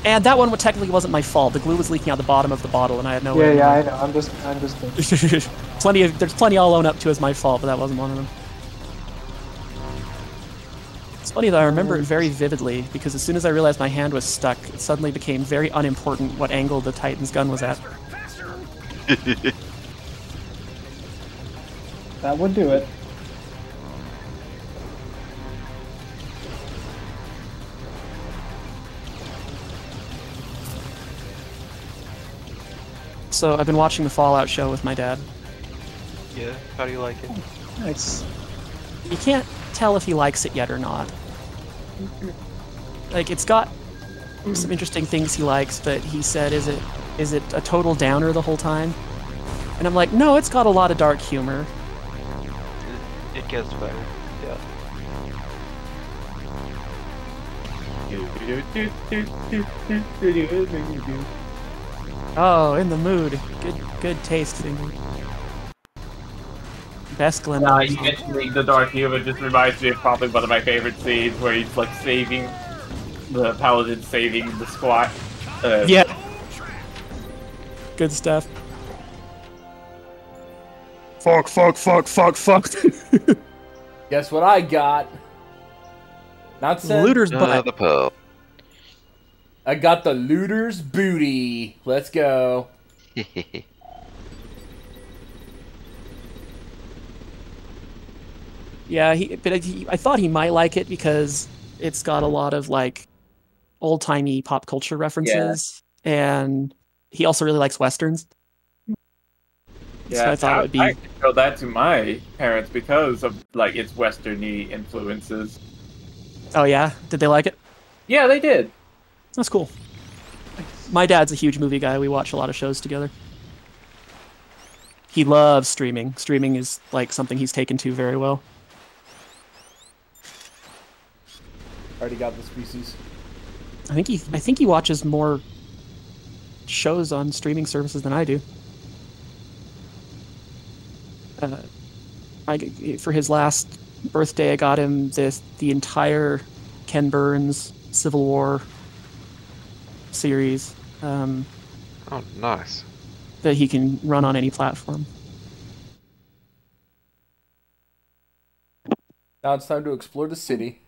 And that one technically wasn't my fault. The glue was leaking out the bottom of the bottle, and I had no way. Yeah, I know. I'm just thinking. There's plenty I'll own up to as my fault, but that wasn't one of them. It's funny though, I remember it very vividly, because as soon as I realized my hand was stuck, it suddenly became very unimportant what angle the Titan's gun was at. That would do it. So I've been watching the Fallout show with my dad. Yeah, how do you like it? Nice. You can't tell if he likes it yet or not. Like, it's got some interesting things he likes, but he said, is it a total downer the whole time? And I'm like, no, it's got a lot of dark humor. It gets better, yeah. Oh, in the mood. Good taste, Finger. Best Glen. You mentioning the dark humor just reminds me of probably one of my favorite scenes where he's like saving the paladin, saving the squat. Yeah. Good stuff. Fuck. Guess what I got? Not said. Looter's butt. The pearl. I got the looter's booty. Let's go. Yeah, I thought he might like it because it's got a lot of like old-timey pop culture references, and he also really likes westerns. Yeah, so I thought it would be. I showed that to my parents because of like its westerny influences. Oh yeah, did they like it? Yeah, they did. That's cool. My dad's a huge movie guy. We watch a lot of shows together. He loves streaming. Streaming is like something he's taken to very well. Already got the species. I think he watches more shows on streaming services than I do. For his last birthday, I got him the entire Ken Burns Civil War series. Oh, nice. That he can run on any platform. Now it's time to explore the city.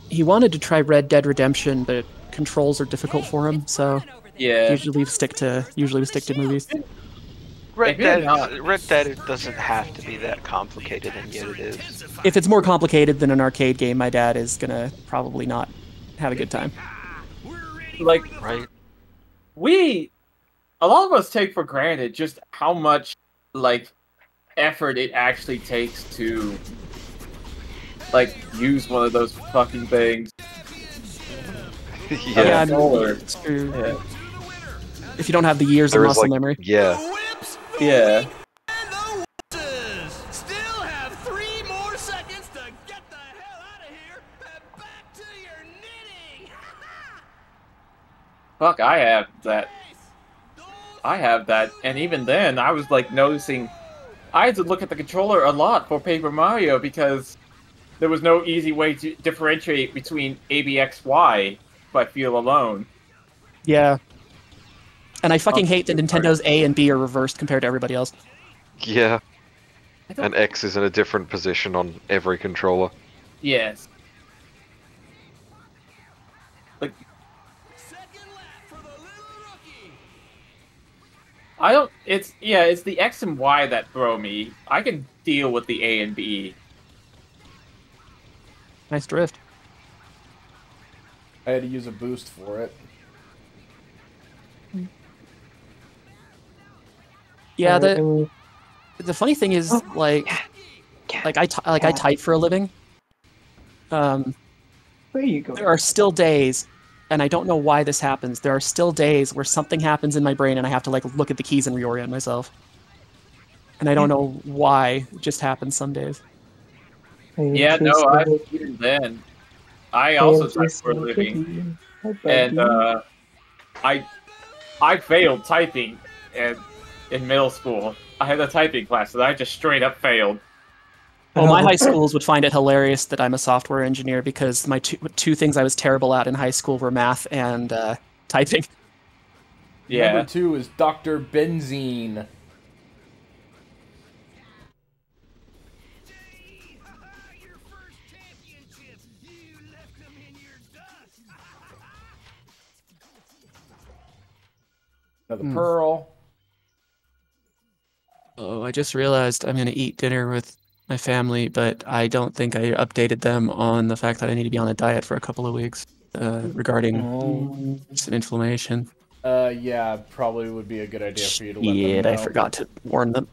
He wanted to try Red Dead Redemption, but controls are difficult for him, so yeah. Usually we stick to movies. Red Dead doesn't have to be that complicated, and yet it is. If it's more complicated than an arcade game, my dad is gonna probably not have a good time. Like, right? A lot of us take for granted just how much like effort it actually takes to like use one of those fucking things. Yeah, I mean, it's true. Yeah. If you don't have the years of muscle memory. Yeah. Yeah. Still have 3 more seconds to get the hell out of here and back to your knitting. Fuck, I have that, and even then, I was like noticing, I had to look at the controller a lot for Paper Mario because there was no easy way to differentiate between ABXY by feel alone. Yeah. And I fucking hate that Nintendo's A and B are reversed compared to everybody else. Yeah. And X is in a different position on every controller. Yes. Like, it's the X and Y that throw me. I can deal with the A and B. Nice drift. I had to use a boost for it. Yeah, the funny thing is, like I type for a living. There you go. There are still days, and I don't know why this happens. There are still days where something happens in my brain, and I have to like look at the keys and reorient myself. And I don't know why. It just happens some days. Yeah, no, even then, I also type for a living, and I failed typing in middle school. I had a typing class that I just straight up failed. Well, my high schools would find it hilarious that I'm a software engineer because my two things I was terrible at in high school were math and typing. Yeah. Number 2 is Dr. Benzene. Another pearl. Oh, I just realized I'm going to eat dinner with my family, but I don't think I updated them on the fact that I need to be on a diet for a couple of weeks regarding some inflammation. Yeah, probably would be a good idea for you to let them know. I forgot to warn them.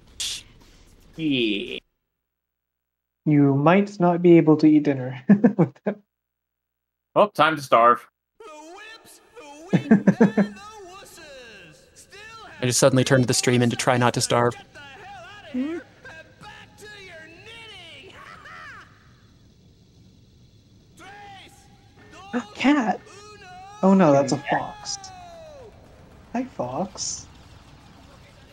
Yeah. You might not be able to eat dinner. Oh, time to starve. I just suddenly turned the stream in to try not to starve. Cat. Oh no, that's a fox. Hi, fox.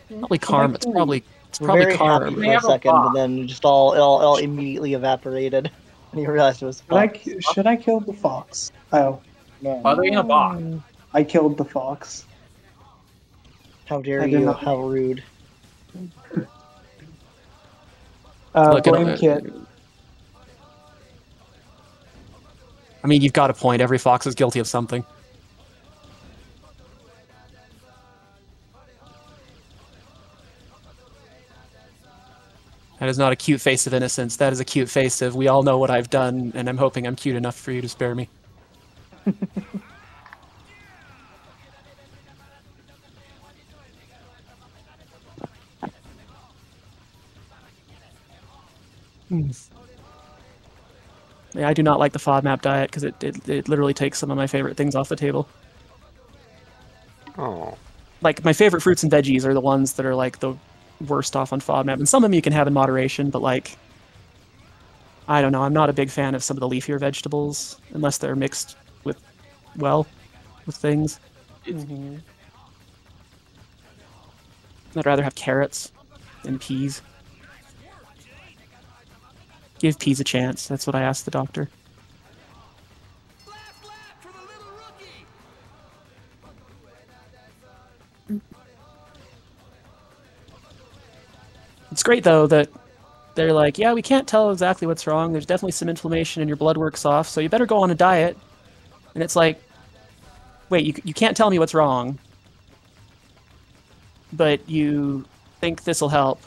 Probably Karma. It's probably very Karma. happy for a second, but then just all immediately evaporated. And you realized it was fox. Should I kill the fox? Oh. No. Are they in a box? I killed the fox. How dare you? How rude. Blame Kit. I mean, you've got a point. Every fox is guilty of something. That is not a cute face of innocence. That is a cute face of we all know what I've done, and I'm hoping I'm cute enough for you to spare me. Yeah, I do not like the FODMAP diet because it literally takes some of my favorite things off the table. Oh. Like, my favorite fruits and veggies are the ones that are, like, the worst off on FODMAP. And some of them you can have in moderation, but, like, I don't know. I'm not a big fan of some of the leafier vegetables unless they're mixed with, well, with things. Mm-hmm. I'd rather have carrots than peas. Give peas a chance. That's what I asked the doctor. It's great, though, that they're like, yeah, we can't tell exactly what's wrong. There's definitely some inflammation and your blood work's off, so you better go on a diet. And it's like, wait, you can't tell me what's wrong, but you think this will help.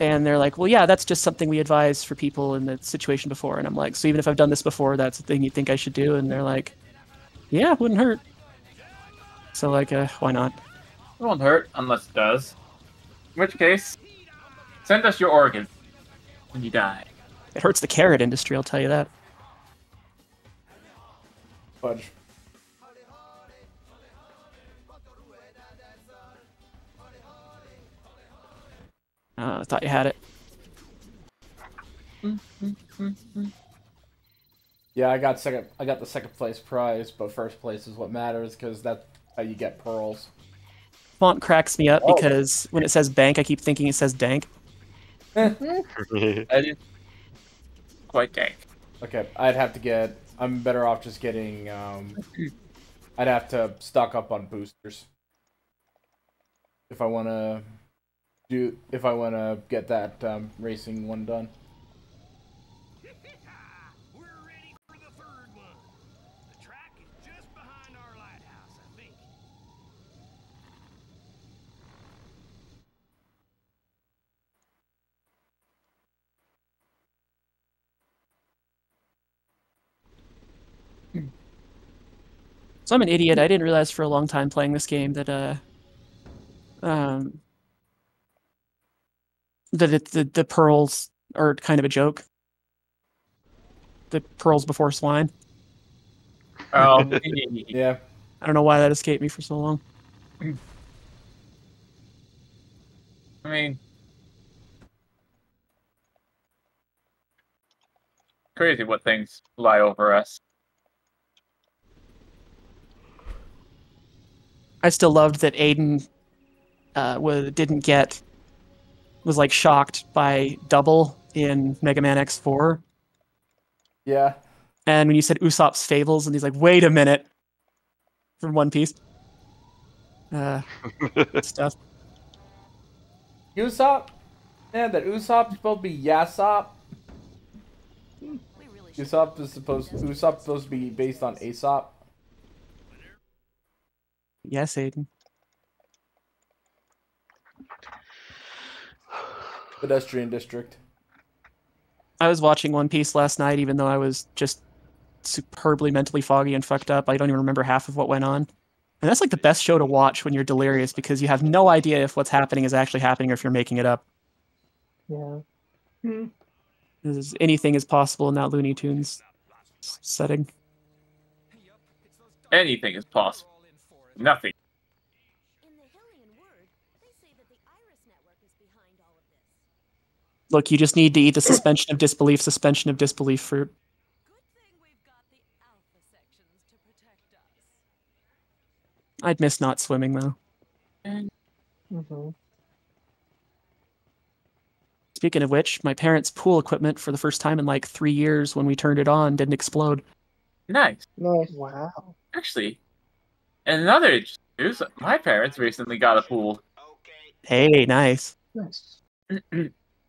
And they're like, well, yeah, that's just something we advise for people in the situation before. And I'm like, so even if I've done this before, that's the thing you think I should do? And they're like, yeah, it wouldn't hurt. So, like, why not? It won't hurt unless it does. In which case, send us your organ when you die. It hurts the carrot industry, I'll tell you that. Fudge. I thought you had it. Yeah, I got the second place prize, but first place is what matters because that's how you get pearls. Font cracks me up because when it says bank, I keep thinking it says dank. That is quite dank. Okay, I'm better off just getting, I'd have to stock up on boosters. If I wanna get that, racing one done. We're ready for the third one. The track is just behind our lighthouse, I think. So I'm an idiot. I didn't realize for a long time playing this game that the pearls are kind of a joke. The pearls before swine. Oh, yeah. I don't know why that escaped me for so long. I mean, crazy what things lie over us. I still loved that Aiden was like shocked by double in Mega Man X4. Yeah. And when you said Usopp's Fables, and he's like, wait a minute. From One Piece. Stuff. Usopp? Yeah, that Usopp's supposed to be Yasop. Usopp's supposed to be based on Aesop. Yes, Aiden. Pedestrian District. I was watching One Piece last night, even though I was just superbly mentally foggy and fucked up. I don't even remember half of what went on. And that's like the best show to watch when you're delirious because you have no idea if what's happening is actually happening or if you're making it up. Yeah. Anything is possible in that Looney Tunes setting. Anything is possible. Nothing. Look, you just need to eat the suspension of disbelief fruit. I'd miss not swimming, though. Mm-hmm. Speaking of which, my parents' pool equipment for the first time in like 3 years when we turned it on didn't explode. Nice. Nice. Wow. Actually, and another news, my parents recently got a pool. Hey, nice. Nice.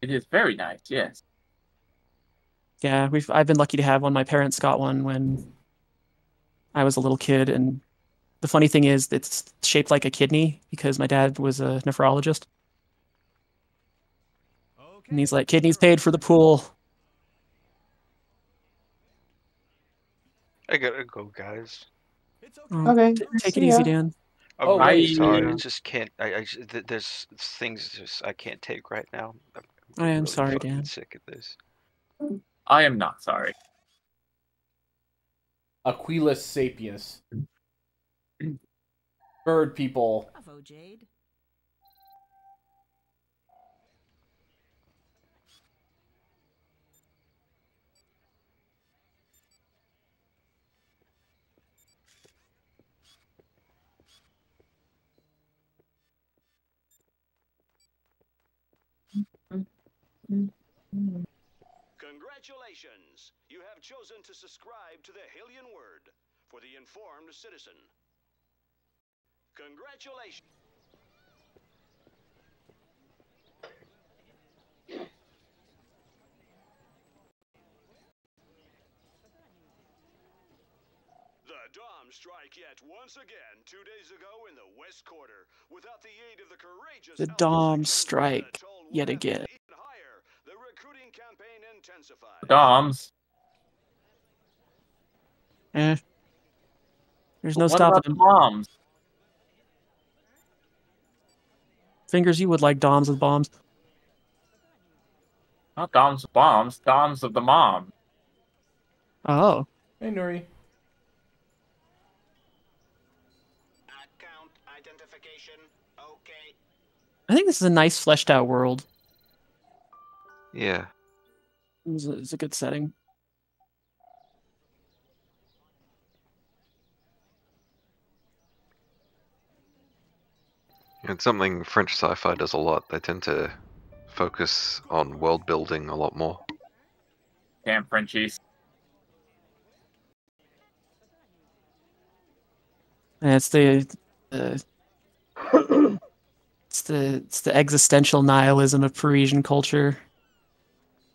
It is very nice, yes. Yeah, I've been lucky to have one. My parents got one when I was a little kid, and the funny thing is it's shaped like a kidney because my dad was a nephrologist. And he's like, kidneys paid for the pool. I gotta go, guys. Okay, Take it see easy, ya. Dan. I'm Oh, really wait, sorry. yeah. I just can't. There's things just I can't take right now. I'm I am really sorry, fucking Dan. sick of this. I am not sorry. Aquilus sapiens. Bird people. Bravo, Jade. Congratulations! You have chosen to subscribe to the Hylian Word for the informed citizen. Congratulations! The Dom strike yet once again 2 days ago in the West Quarter without the aid of the courageous The Dom strike yet again. higher. The recruiting campaign intensifies. Doms. There's no What stopping about the him. bombs? Fingers, you would like Doms with bombs. Not Doms of bombs. Doms of the mom. Oh. Hey, Nuri. Account identification. Okay. I think this is a nice fleshed out world. Yeah. It's a good setting. It's something French sci-fi does a lot. They tend to focus on world building a lot more. Damn Frenchies. And it's the it's the existential nihilism of Parisian culture.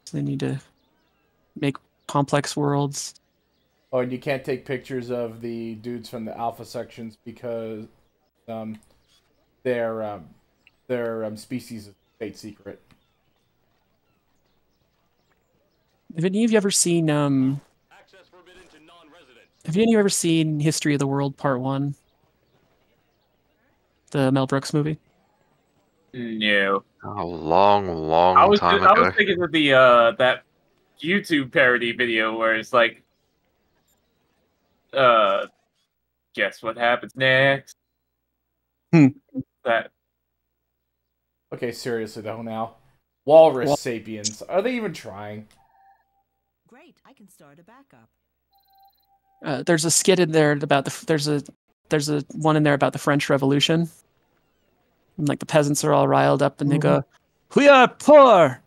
So they need to make complex worlds. Oh, and you can't take pictures of the dudes from the alpha sections because their species is state secret. Have any of you ever seen Have any of you ever seen History of the World Part 1? The Mel Brooks movie? No. A long I was time ago. thinking of the that YouTube parody video where it's like guess what happens next? That Okay, seriously though now. Walrus sapiens. Are they even trying? Great, I can start a backup. There's a skit in there about there's a one in there about the French Revolution. And, like, the peasants are all riled up and they go, "We are poor!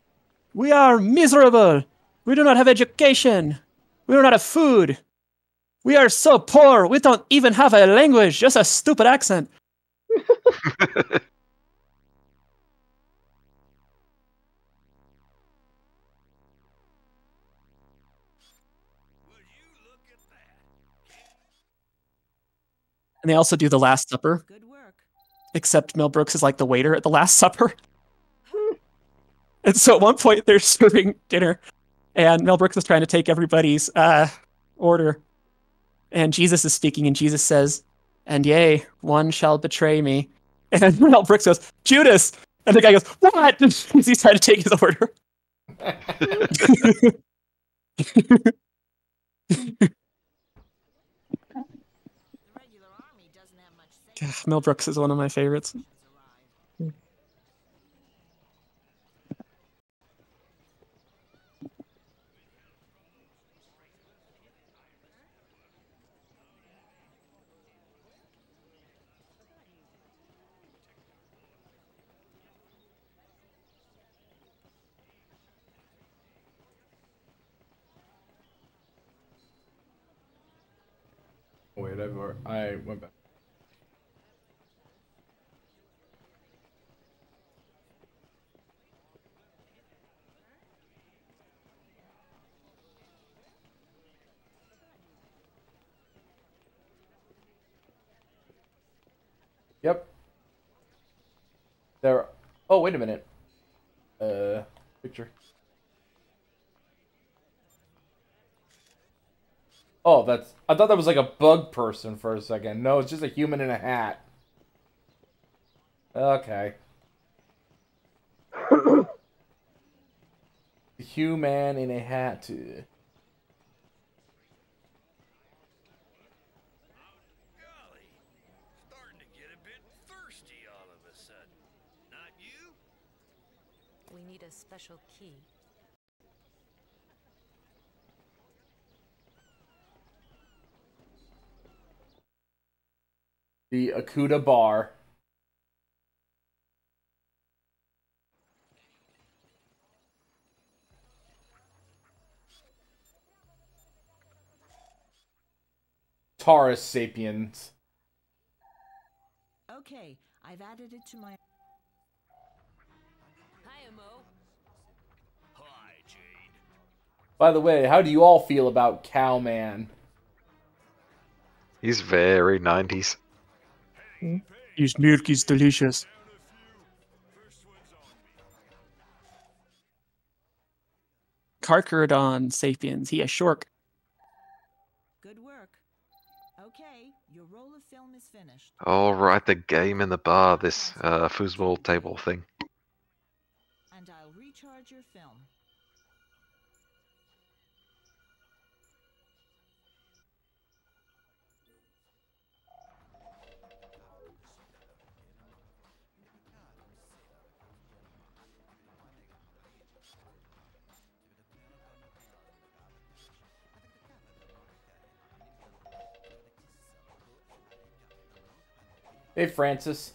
We are miserable! We do not have education! We do not have food! We are so poor! We don't even have a language, just a stupid accent!" And they also do The Last Supper. Good work. Except Mel Brooks is like the waiter at the Last Supper. And so at one point they're serving dinner, and Mel Brooks is trying to take everybody's order. And Jesus is speaking, and Jesus says, "And yea, one shall betray me." And Mel Brooks goes, "Judas!" And the guy goes, "What?" Because he's trying to take his order. Mel Brooks is one of my favorites. Wait, I went back. Yep. There. Oh, wait a minute. Picture. Oh, that's... I thought that was like a bug person for a second. No, it's just a human in a hat. Okay. Human in a hat. Golly, starting to get a bit thirsty all of a sudden. Not you? We need a special key. The Akuta Bar. Taurus Sapiens. Okay, I've added it to my... Hi, Mo. Hi, Jade. By the way, how do you all feel about Cowman? He's very 90s. His milk is delicious. Carcharodon Sapiens. He a shork. Good work. Okay, your roll of film is finished. Oh, right, the game in the bar, this foosball table thing. And I'll recharge your film. Hey, Francis.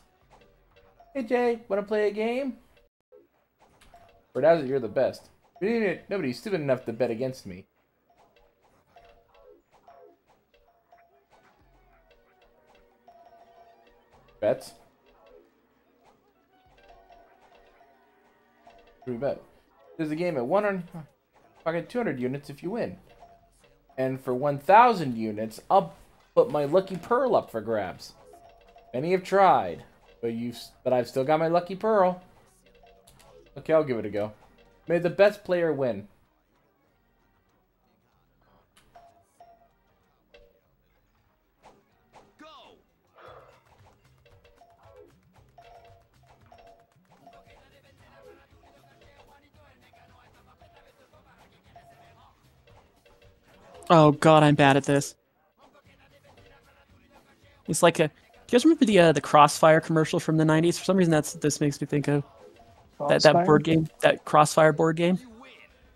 Hey, Jay. Want to play a game? For now, you're the best. Nobody's stupid enough to bet against me. Bets? What do we bet? There's a game at 100... I get 200 units if you win. And for 1,000 units, I'll put my lucky pearl up for grabs. Many have tried, but I've still got my lucky pearl. Okay, I'll give it a go. May the best player win. Go! Oh god, I'm bad at this. It's like a... Do you guys remember the Crossfire commercial from the 90s? For some reason, this makes me think of that board game, that Crossfire board game.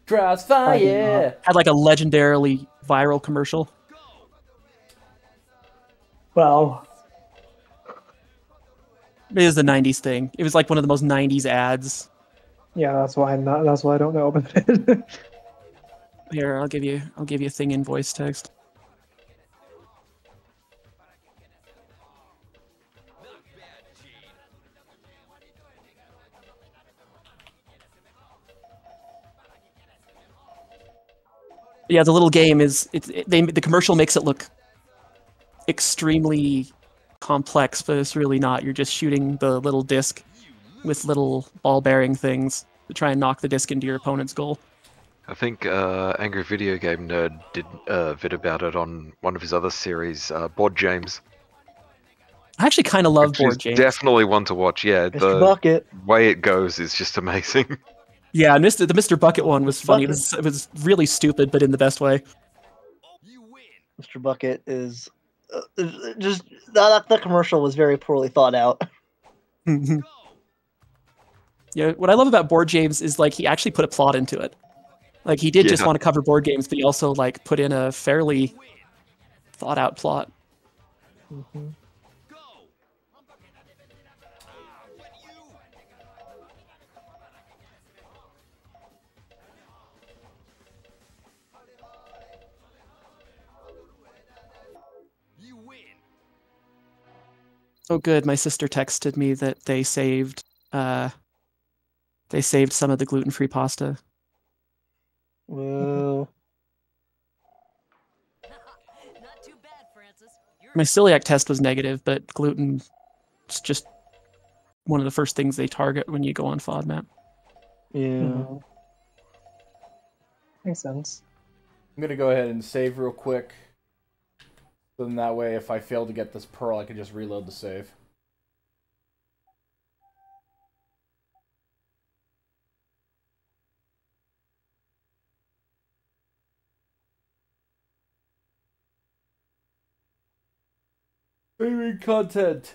Crossfire! Had like a legendarily viral commercial. Well, It is the 90s thing. It was like one of the most 90s ads. yeah, that's why I don't know about it. Here, I'll give you a thing in voice text. Yeah, the little game is the commercial makes it look extremely complex, but it's really not. You're just shooting the little disc with little ball-bearing things to try and knock the disc into your opponent's goal. I think Angry Video Game Nerd did a vid about it on one of his other series, Board James. I actually kind of love Board James. Definitely one to watch. Yeah, Mr. Bucket. way it goes is just amazing. Yeah, and the Mr. Bucket one was funny. It was really stupid, but in the best way. Mr. Bucket is just that commercial was very poorly thought out. Yeah, what I love about Board James is like he actually put a plot into it. Like he did just want to cover board games, but he also like put in a fairly thought out plot. Mm-hmm. Oh, good. My sister texted me that they saved some of the gluten-free pasta. Whoa. Not too bad, Francis. My celiac test was negative, but gluten is just one of the first things they target when you go on FODMAP. Yeah. Makes sense. I'm gonna go ahead and save real quick. So then that way, if I fail to get this pearl, I can just reload the save. Saving content.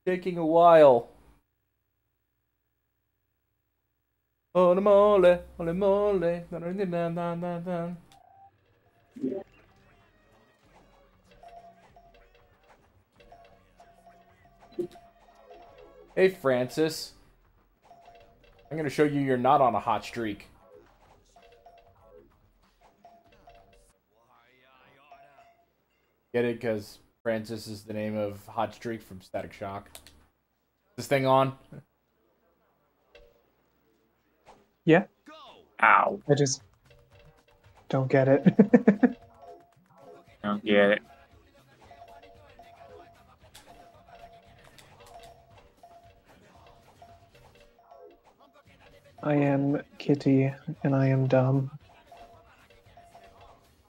Taking a while. Ole mole, ole mole. Hey, Francis. I'm gonna show you you're not on a hot streak. Get it? Because Francis is the name of Hot Streak from Static Shock. This thing on? Yeah. Ow. I just don't get it. Don't get it. I am Kitty, and I am dumb.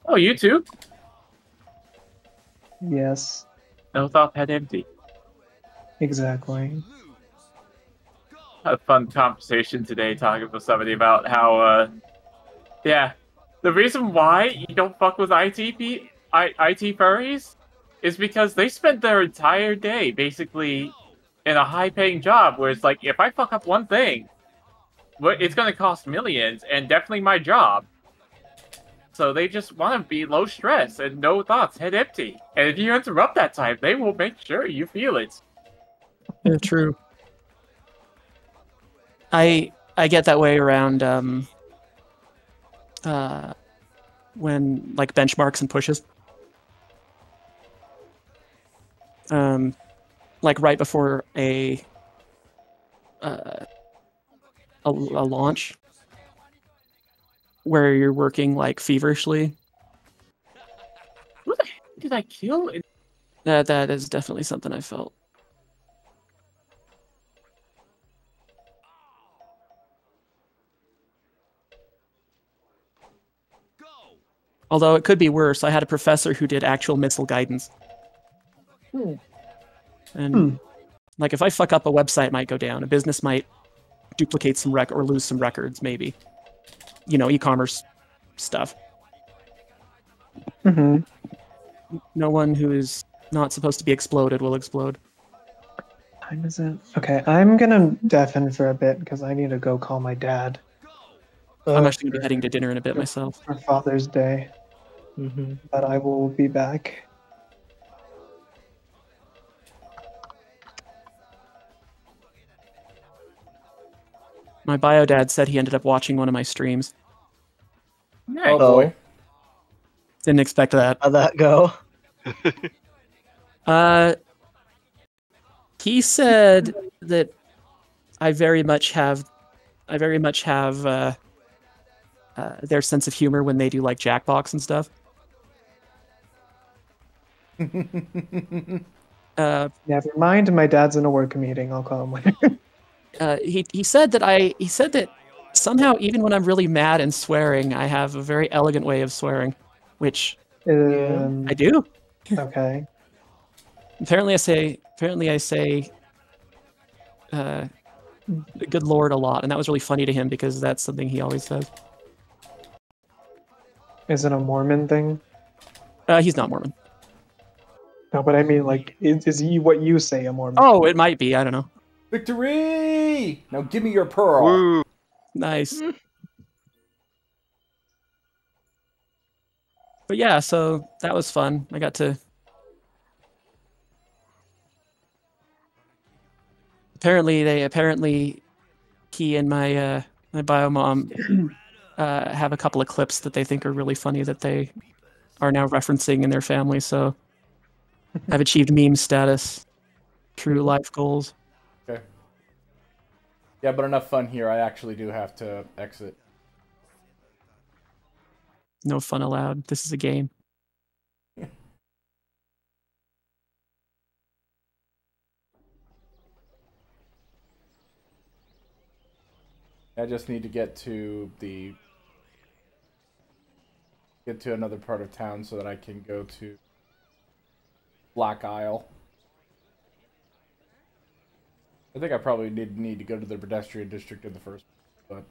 Oh, you too? Yes, No thought head empty. exactly. A fun conversation today talking with somebody about how, yeah, the reason why you don't fuck with IT furries is because they spend their entire day basically in a high-paying job where it's like, if I fuck up one thing, it's going to cost millions and definitely my job. So they just want to be low stress and no thoughts, head empty. And if you interrupt that time, they will make sure you feel it. Yeah, true. I get that way around when like benchmarks and pushes. Like right before a launch where you're working like feverishly. Who the heck did I kill? That is definitely something I felt. Although it could be worse. I had a professor who did actual missile guidance. And like if I fuck up, a website might go down. A business might duplicate some or lose some records, maybe. You know, e-commerce stuff. Mm-hmm. No one who is not supposed to be exploded will explode. Time is it? Okay, I'm gonna deafen for a bit because I need to go call my dad. I'm actually gonna be heading to dinner in a bit myself. For Father's Day. But I will be back. My bio dad said he ended up watching one of my streams. Nice. Oh boy. Didn't expect that. How'd that go? He said that I very much have their sense of humor when they do like Jackbox and stuff. Never mind, my dad's in a work meeting. I'll call him later. He said that somehow even when I'm really mad and swearing, I have a very elegant way of swearing, which I do. Okay. Apparently I say good Lord a lot, and that was really funny to him because that's something he always says. Is it a Mormon thing? He's not Mormon. No, but I mean, like, is he what you say a Mormon? Oh, it might be. I don't know. Victory! Now give me your pearl. Woo. Nice. But yeah, so that was fun. I got to... Apparently he and my my bio mom have a couple of clips that they think are really funny that they are now referencing in their family, so I've achieved meme status. True life goals. Okay. Yeah, but enough fun here. I actually do have to exit. No fun allowed. This is a game. I just need to get to the get to another part of town so that I can go to Black Isle. I think I probably need to go to the pedestrian district in the first, but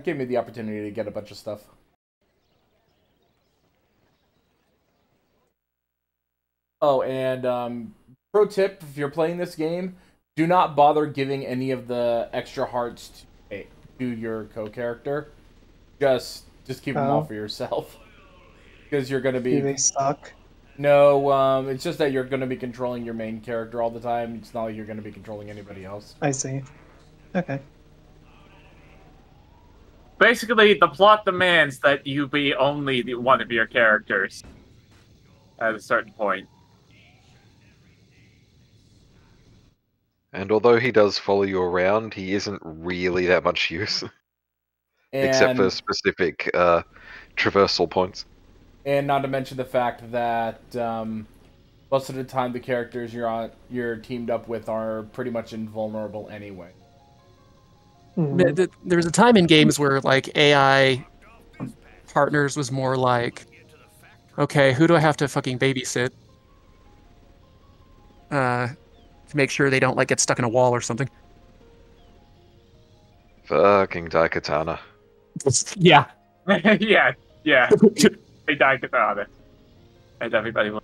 gave me the opportunity to get a bunch of stuff. Oh, and pro tip: if you're playing this game, do not bother giving any of the extra hearts to your co-character. Just keep them all for yourself, because you're gonna be. Do they suck? No, it's just that you're gonna be controlling your main character all the time. It's not like you're gonna be controlling anybody else. I see. Okay. Basically, the plot demands that you be only one of your characters at a certain point. And although he does follow you around, he isn't really that much use. Except for specific traversal points. And not to mention the fact that most of the time the characters you're teamed up with are pretty much invulnerable anyway. There's a time in games where like AI partners was more like, okay, who do I have to fucking babysit? To make sure they don't like get stuck in a wall or something. Fucking Daikatana. Yeah. yeah. Hey, Daikatana. And everybody will.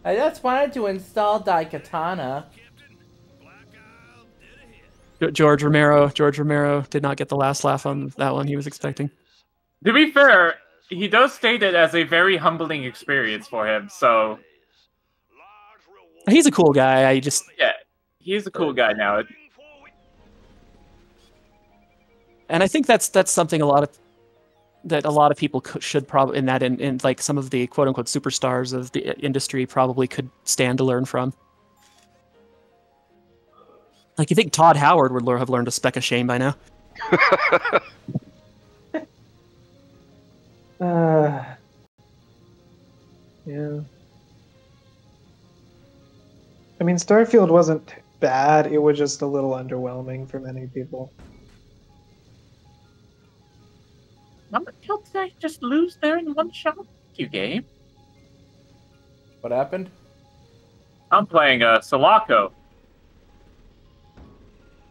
I just wanted to install Daikatana. George Romero did not get the last laugh on that one he was expecting. To be fair, he does state it as a very humbling experience for him, so... He's a cool guy, Yeah, he's a cool guy now. And I think that's something a lot of people should probably, in like some of the quote-unquote superstars of the industry probably could stand to learn from. Like, you think Todd Howard would have learned a speck of shame by now? Yeah. I mean, Starfield wasn't bad. It was just a little underwhelming for many people. Number kill today, just lose there in one shot. You game. What happened? I'm playing Sulaco.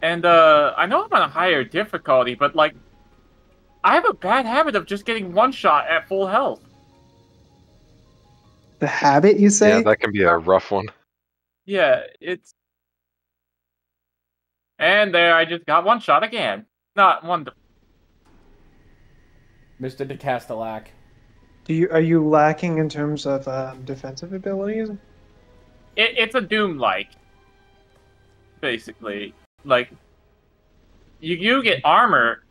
And I know I'm on a higher difficulty, but like, I have a bad habit of just getting one shot at full health. The habit, you say? Yeah, that can be a rough one. Yeah, it's... And there, I just got one shot again. Not one... Mr. DeCastellac. Are you lacking in terms of defensive abilities? It's a Doom-like. Basically. Like, you get armor,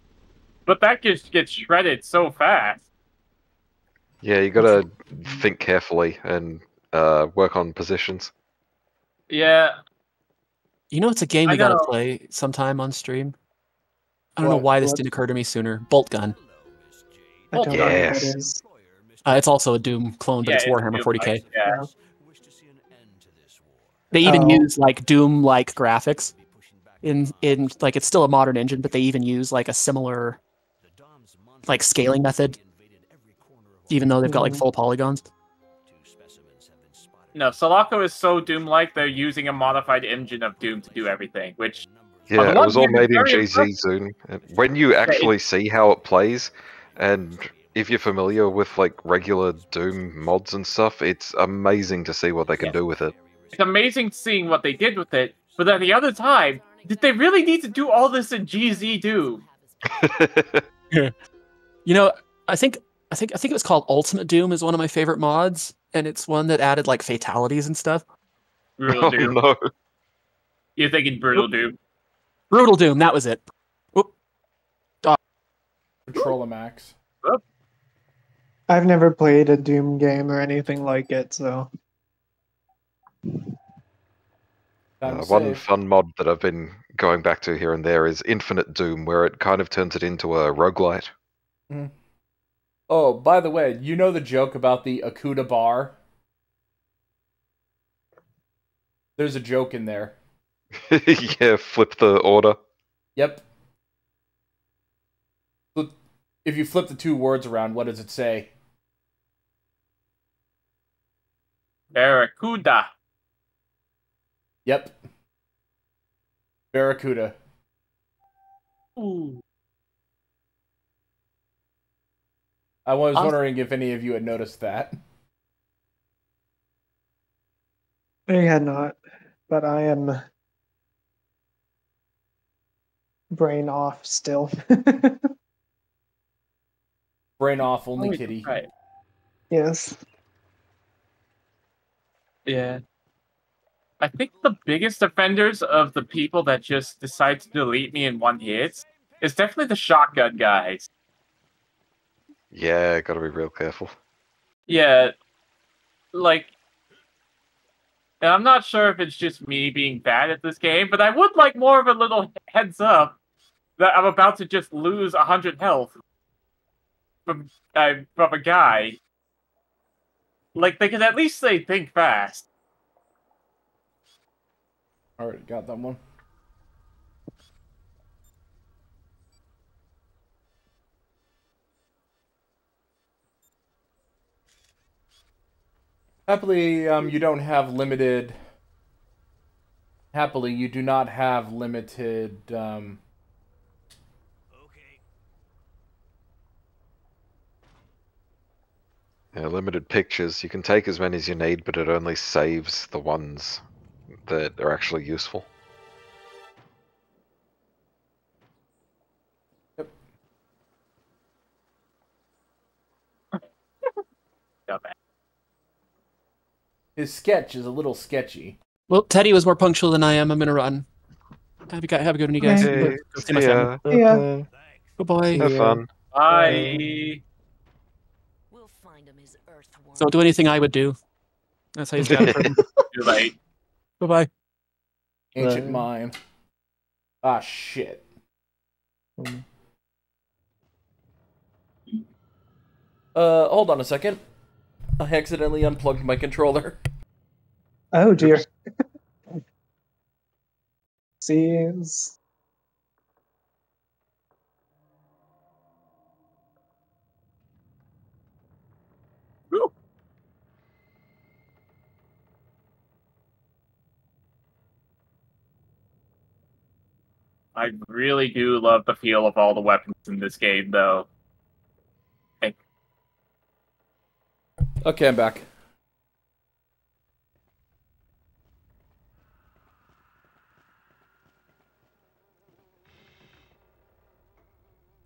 but that just gets shredded so fast. Yeah, you gotta think carefully and work on positions. Yeah. You know, it's a game we gotta play sometime on stream. I don't know why this didn't occur to me sooner. Bolt Gun. I don't know what that is. It's also a Doom clone, but it's Warhammer 40k. Yeah. They even use like Doom-like graphics. In like, it's still a modern engine, but they even use like a similar like scaling method, even though they've got like full polygons. No, Sulaco is so Doom-like, they're using a modified engine of Doom to do everything, which... Yeah, it was all made in GZ Zoom. When you actually see how it plays, and if you're familiar with like regular Doom mods and stuff, it's amazing to see what they can do with it. It's amazing seeing what they did with it, but at the other time, did they really need to do all this in GZ Doom? You know, I think it was called Ultimate Doom is one of my favorite mods, and it's one that added like fatalities and stuff. Brutal Doom. No. You're thinking Brutal Doom. Brutal Doom, that was it. Whoop. Control-A-Max. I've never played a Doom game or anything like it, so... One fun mod that I've been going back to here and there is Infinite Doom, where it kind of turns it into a roguelite. Mm. Oh, by the way, you know the joke about the Akuda bar? There's a joke in there. Yeah, flip the order. Yep. if you flip the two words around, what does it say? Barracuda. Yep. Barracuda. Ooh. I was wondering if any of you had noticed that. I had not, but I am brain off still. Brain off, only kitty. Right. Yes. Yeah. I think the biggest offenders of the people that just decide to delete me in one hit is definitely the shotgun guys. Yeah, gotta be real careful. Yeah, like, and I'm not sure if it's just me being bad at this game, but I would like more of a little heads up that I'm about to just lose 100 health from a guy. Like, they can at least say think fast. Alright, got that one. Happily, you don't have limited... Happily, you do not have limited, Yeah, limited pictures. You can take as many as you need, but it only saves the ones that are actually useful. His sketch is a little sketchy. Well, Teddy was more punctual than I am. I'm gonna run. Have a good one, you guys. Hey, Go see my family. Yeah. Goodbye. Have fun. Bye. We'll find him his earthworm. Don't do anything I would do. That's how you stab a person. Too late. Bye-bye. Ancient mine. Ah, shit. Hold on a second. I accidentally unplugged my controller. Oh dear. Seems. I really do love the feel of all the weapons in this game, though. Okay, I'm back.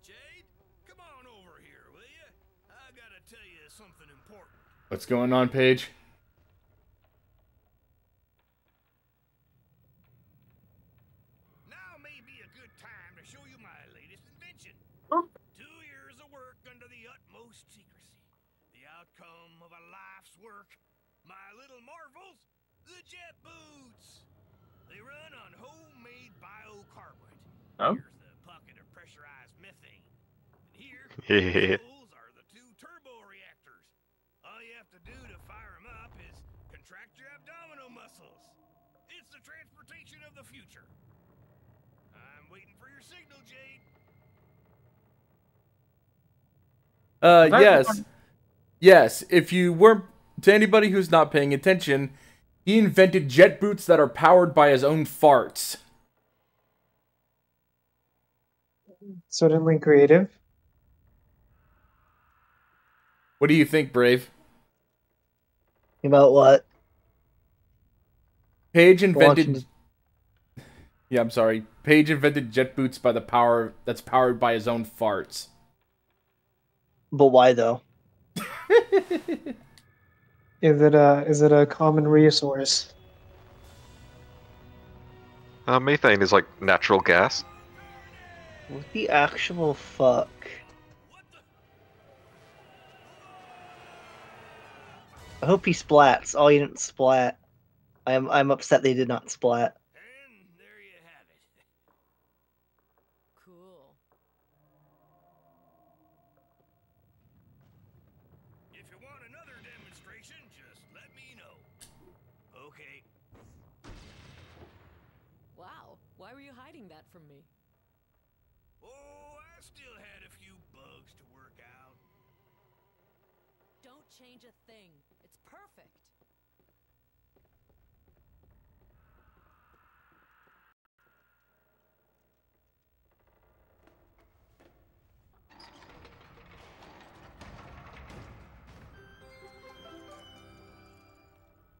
Jade, come on over here, will you? I gotta tell you something important. What's going on, Paige? Now may be a good time to show you my latest invention. 2 years of work under the utmost secrecy. The outcome of a life's work. My little marvels, the jet boots. They run on homemade biocarbonate. Oh. Here's the pocket of pressurized methane. And here, the fuels are the 2 turbo reactors. All you have to do to fire them up is contract your abdominal muscles. It's the transportation of the future. I'm waiting for your signal, Jade. Yes. Yes, if you weren't... To anybody who's not paying attention, he invented jet boots that are powered by his own farts. Certainly creative. What do you think, Brave? About what? Paige invented... Yeah, I'm sorry. Paige invented jet boots by the power that's powered by his own farts. But why though? Is it a common resource? Methane is like natural gas. What the actual fuck? I hope he splats. Oh, he didn't splat. I'm upset they did not splat. And there you have it. Cool. If you want another demonstration, just let me know. Okay. Wow, why were you hiding that from me? Oh, I still had a few bugs to work won't change a thing. It's perfect.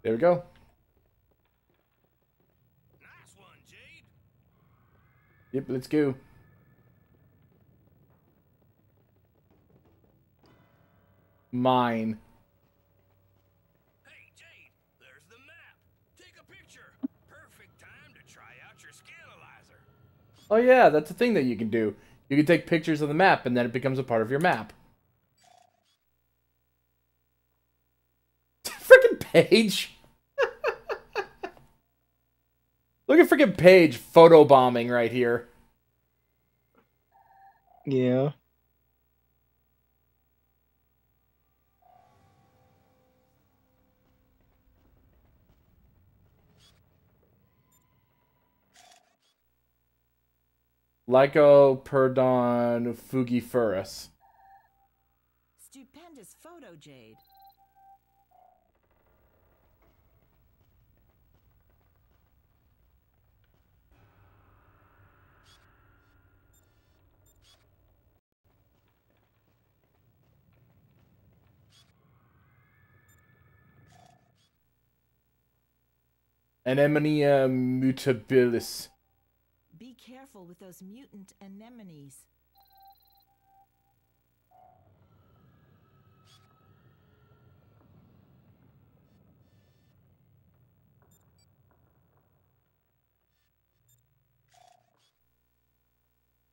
There we go. Nice one, Jade. Yep, let's go. Mine. Hey, Jade, there's the map. Take a picture. Perfect time to try out your scanalyzer. Oh yeah, that's a thing that you can do. You can take pictures of the map and then it becomes a part of your map. Freaking Paige. Look at freaking Paige photobombing right here. Yeah. Lycoperdon fugifurus. Stupendous photo, Jade. Anemone mutabilis. Be careful with those mutant anemones.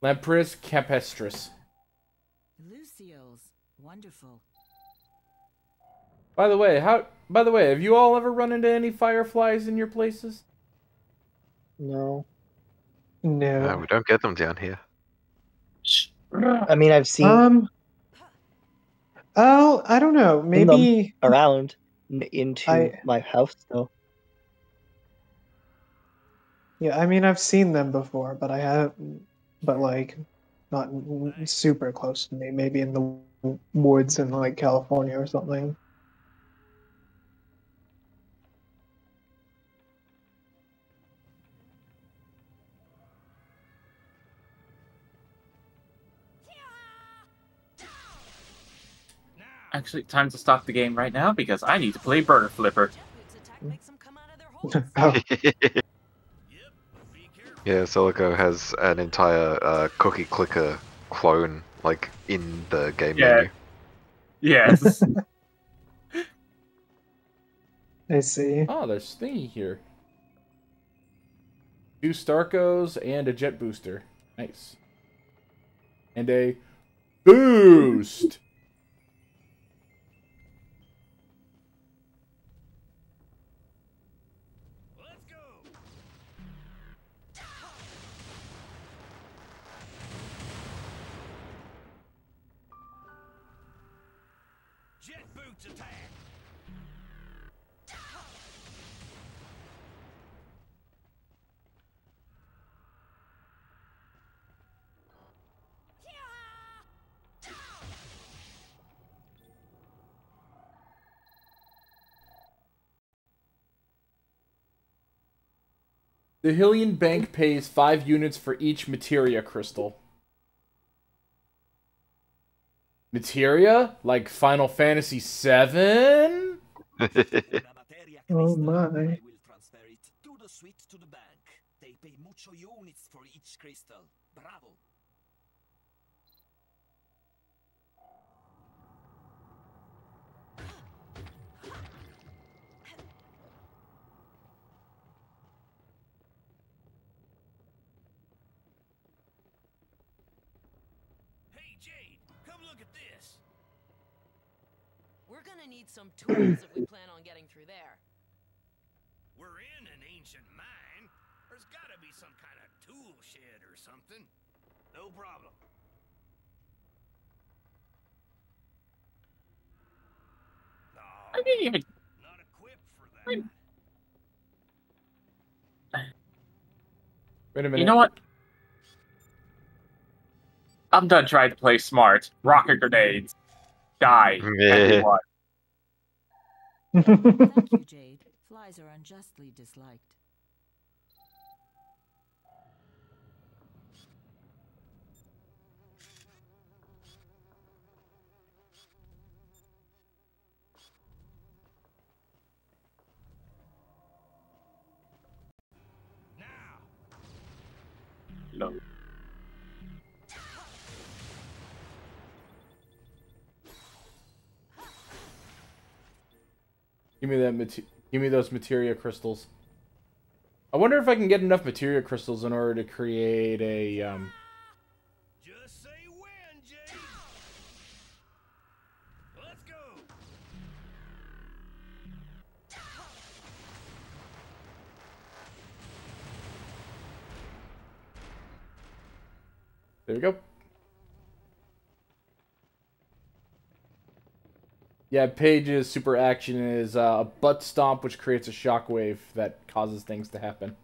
Lampris campestris. Lucioles. Wonderful. By the way, have you all ever run into any fireflies in your places? No. No. We don't get them down here. I mean, I've seen. Oh, I don't know. Maybe them around into my house though. Yeah, I mean, I've seen them before, but I haven't. But like, not super close to me. Maybe in the woods in like California or something. Actually, time to stop the game right now because I need to play Burger Flipper. Yeah, Celico has an entire cookie clicker clone, like, in the game menu. Yes. I see. Oh, there's thingy here. 2 Starkos and a jet booster. Nice. And a boost. Jet boots attack. The Hylian Bank pays 5 units for each materia crystal. Materia? Like Final Fantasy VII? Oh my. Will transfer it to the suite to the bank. They pay mucho units for each crystal. Bravo. Hey, Jade, come look at this. We're gonna need some tools if we plan on getting through there. We're in an ancient mine. There's gotta be some kind of tool shed or something. No problem. No, I didn't even. not equipped for that. Wait a minute. You know what? I'm done trying to play smart. Rocket grenades. Die. Everyone. Thank you, Jade. Flies are unjustly disliked. No. Give me that give me those materia crystals. I wonder if I can get enough materia crystals in order to create a Just say when, Jay. Let's go. There we go. Yeah, Paige's super action is a butt stomp, which creates a shockwave that causes things to happen.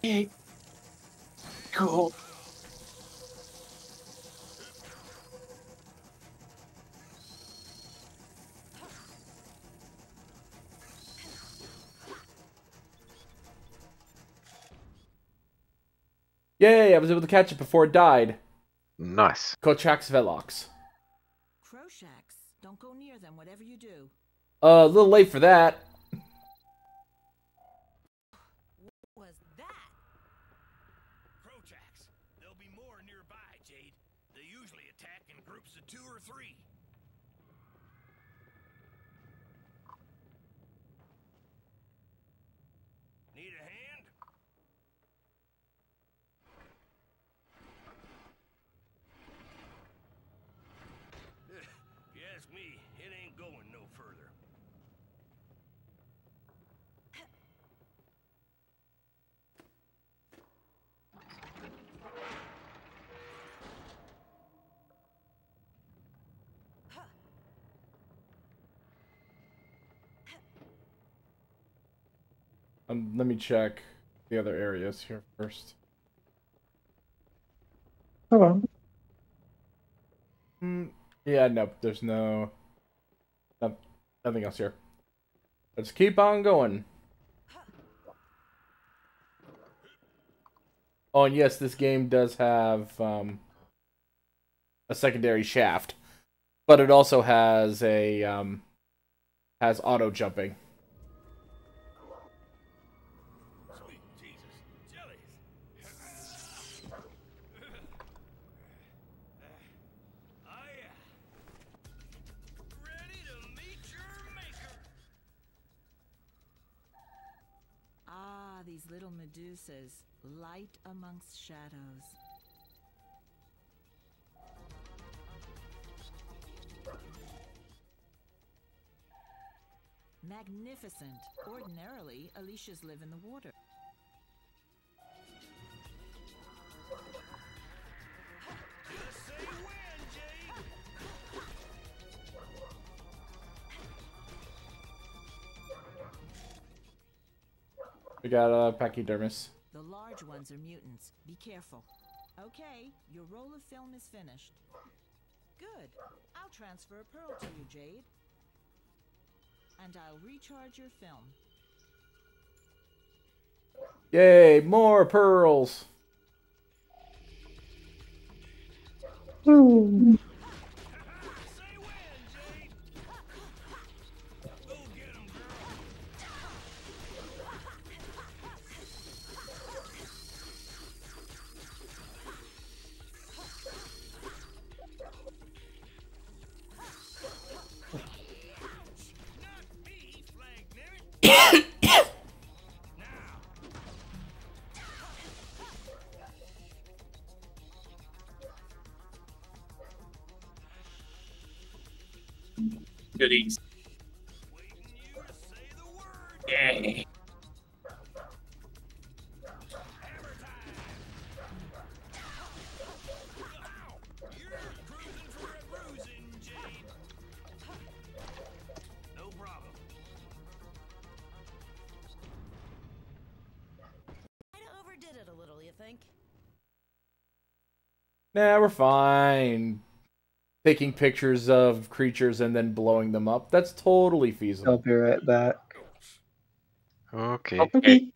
Hey. Cool. Yay, I was able to catch it before it died. Nice. Kochax Velox. Crowshacks. Don't go near them, whatever you do. A little late for that. What was that? Crowjacks. There'll be more nearby, Jade. They usually attack in groups of 2 or 3. Need a hand? If you ask me, it ain't going no further. Let me check the other areas here first. Hello. Yeah, nope. There's nothing else here. Let's keep on going. Oh, and yes, this game does have a secondary shaft, but it also has a has auto jumping. Sweet Jesus, jellies. Ready to meet your maker. Ah, these little medusas. Light amongst shadows. Magnificent. Ordinarily, Alicias live in the water. Just say when, Jade. We got a pachydermis. The large ones are mutants. Be careful. Okay, your roll of film is finished. Good. I'll transfer a pearl to you, Jade. And I'll recharge your film. Yay, more pearls. Ooh. Say when, Jade. Go get 'em, girl. Not me, flag merit. Goodies. Yay. you think? Nah, we're fine. Taking pictures of creatures and then blowing them up. That's totally feasible. I'll be right back. Okay. Okay.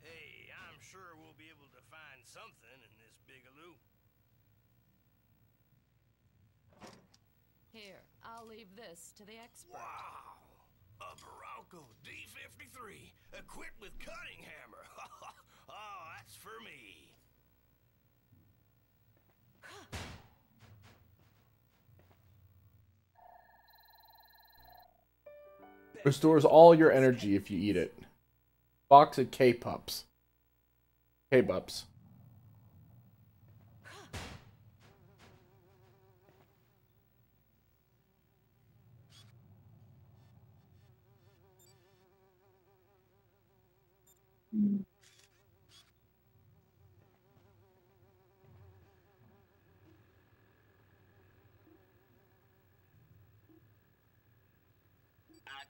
Hey, I'm sure we'll be able to find something in this bigaloo. Here, I'll leave this to the expert. Wow! A Barocco D53, equipped with cutting hammer. Oh, that's for me. Restores all your energy if you eat it. Box of K-Pups. K-Bups.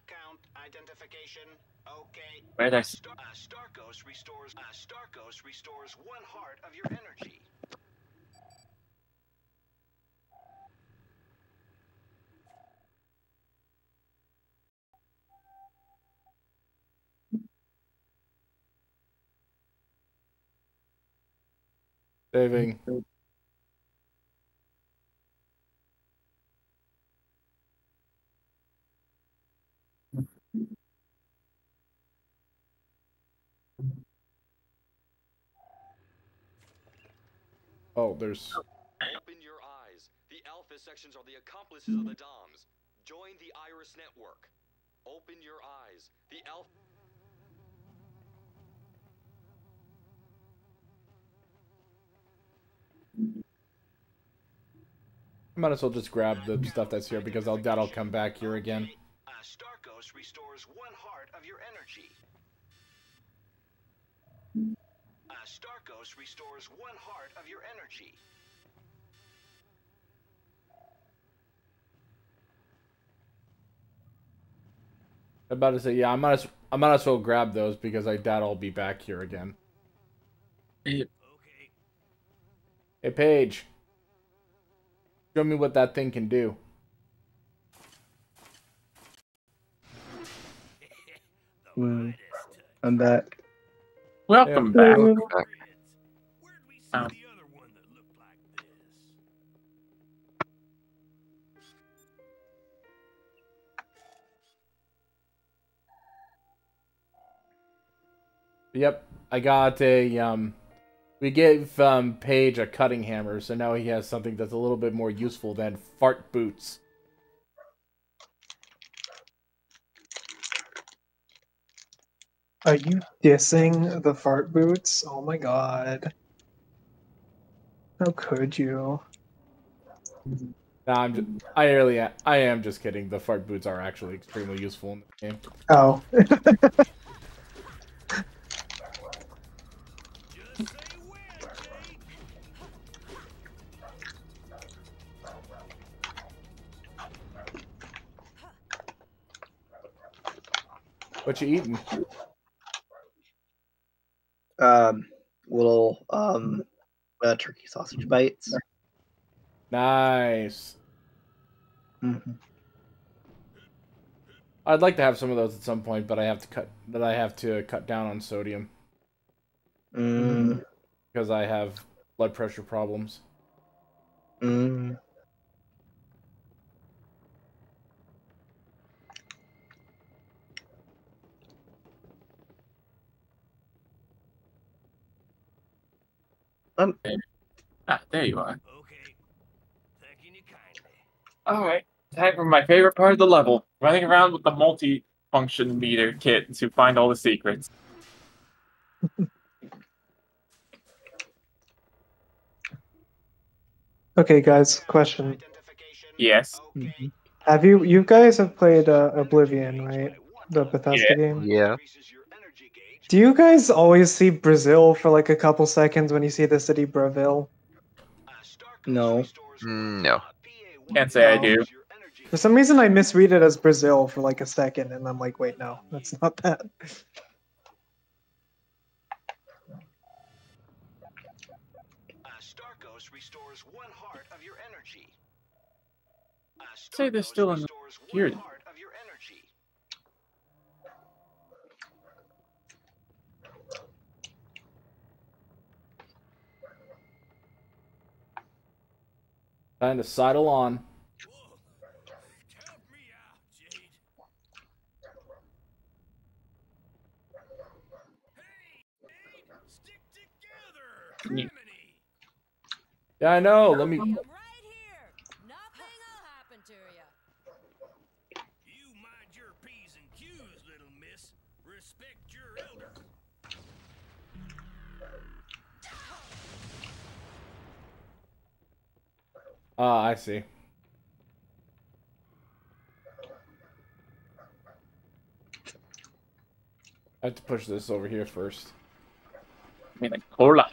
Account identification. Okay. Where did I Starkos restores 1 heart of your energy. Saving. Oh, there's... Open your eyes. The Alpha sections are the accomplices of the DOMs. Join the Iris network. Open your eyes. The Alpha... I might as well just grab the stuff that's here because I'll doubt I'll come back here again. Starkos restores 1 heart of your energy. Starkos restores 1 heart of your energy. I'm about to say, yeah, I might as well grab those because I doubt I'll be back here again. Hey, Hey, Paige. Show me what that thing can do. I'm back. Welcome Yeah. back. Yep, I got a, we gave, Paige a cutting hammer, so now he has something that's a little bit more useful than fart boots. Are you dissing the fart boots? Oh my god. How could you? Nah, I am just kidding. The fart boots are actually extremely useful in the game. Oh. What you eating? Little turkey sausage bites. Nice. Mm-hmm. I'd like to have some of those at some point, but I have to cut down on sodium. Because I have blood pressure problems. There you are. Alright, time for my favorite part of the level. Running around with the multi-function meter kit to find all the secrets. Okay, guys, question. Yes. Have you guys have played Oblivion, right? The Bethesda game? Yeah. Do you guys always see Brazil for like a couple seconds when you see the city Brazil? No. No. Can't say I do. For some reason, I misread it as Brazil for like a second, and I'm like, wait, no, that's not that. dose restores 1 heart of your energy. Say they're still in here. Heart of your energy. Time to sidle on. Yeah, I know. Let me. I'm right here. Nothing will happen to you. You mind your P's and Q's, little miss. Respect your elders. Ah, I see. I have to push this over here first. Mira, cola.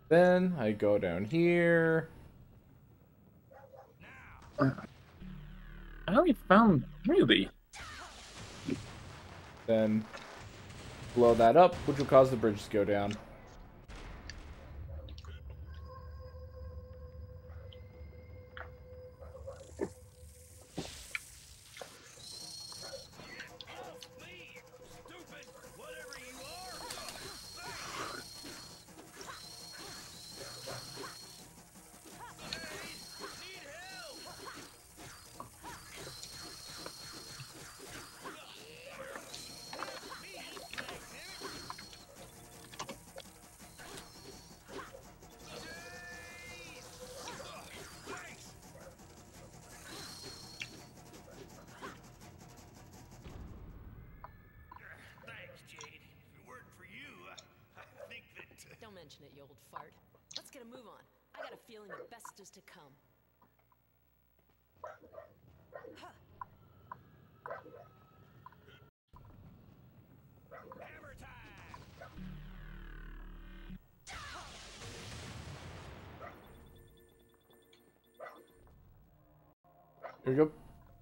Then I go down here. I only found really. Then blow that up, which will cause the bridge to go down. Don't mention it, you old fart. Let's get a move on. I got a feeling the best is to come. Hammer time! Here we go.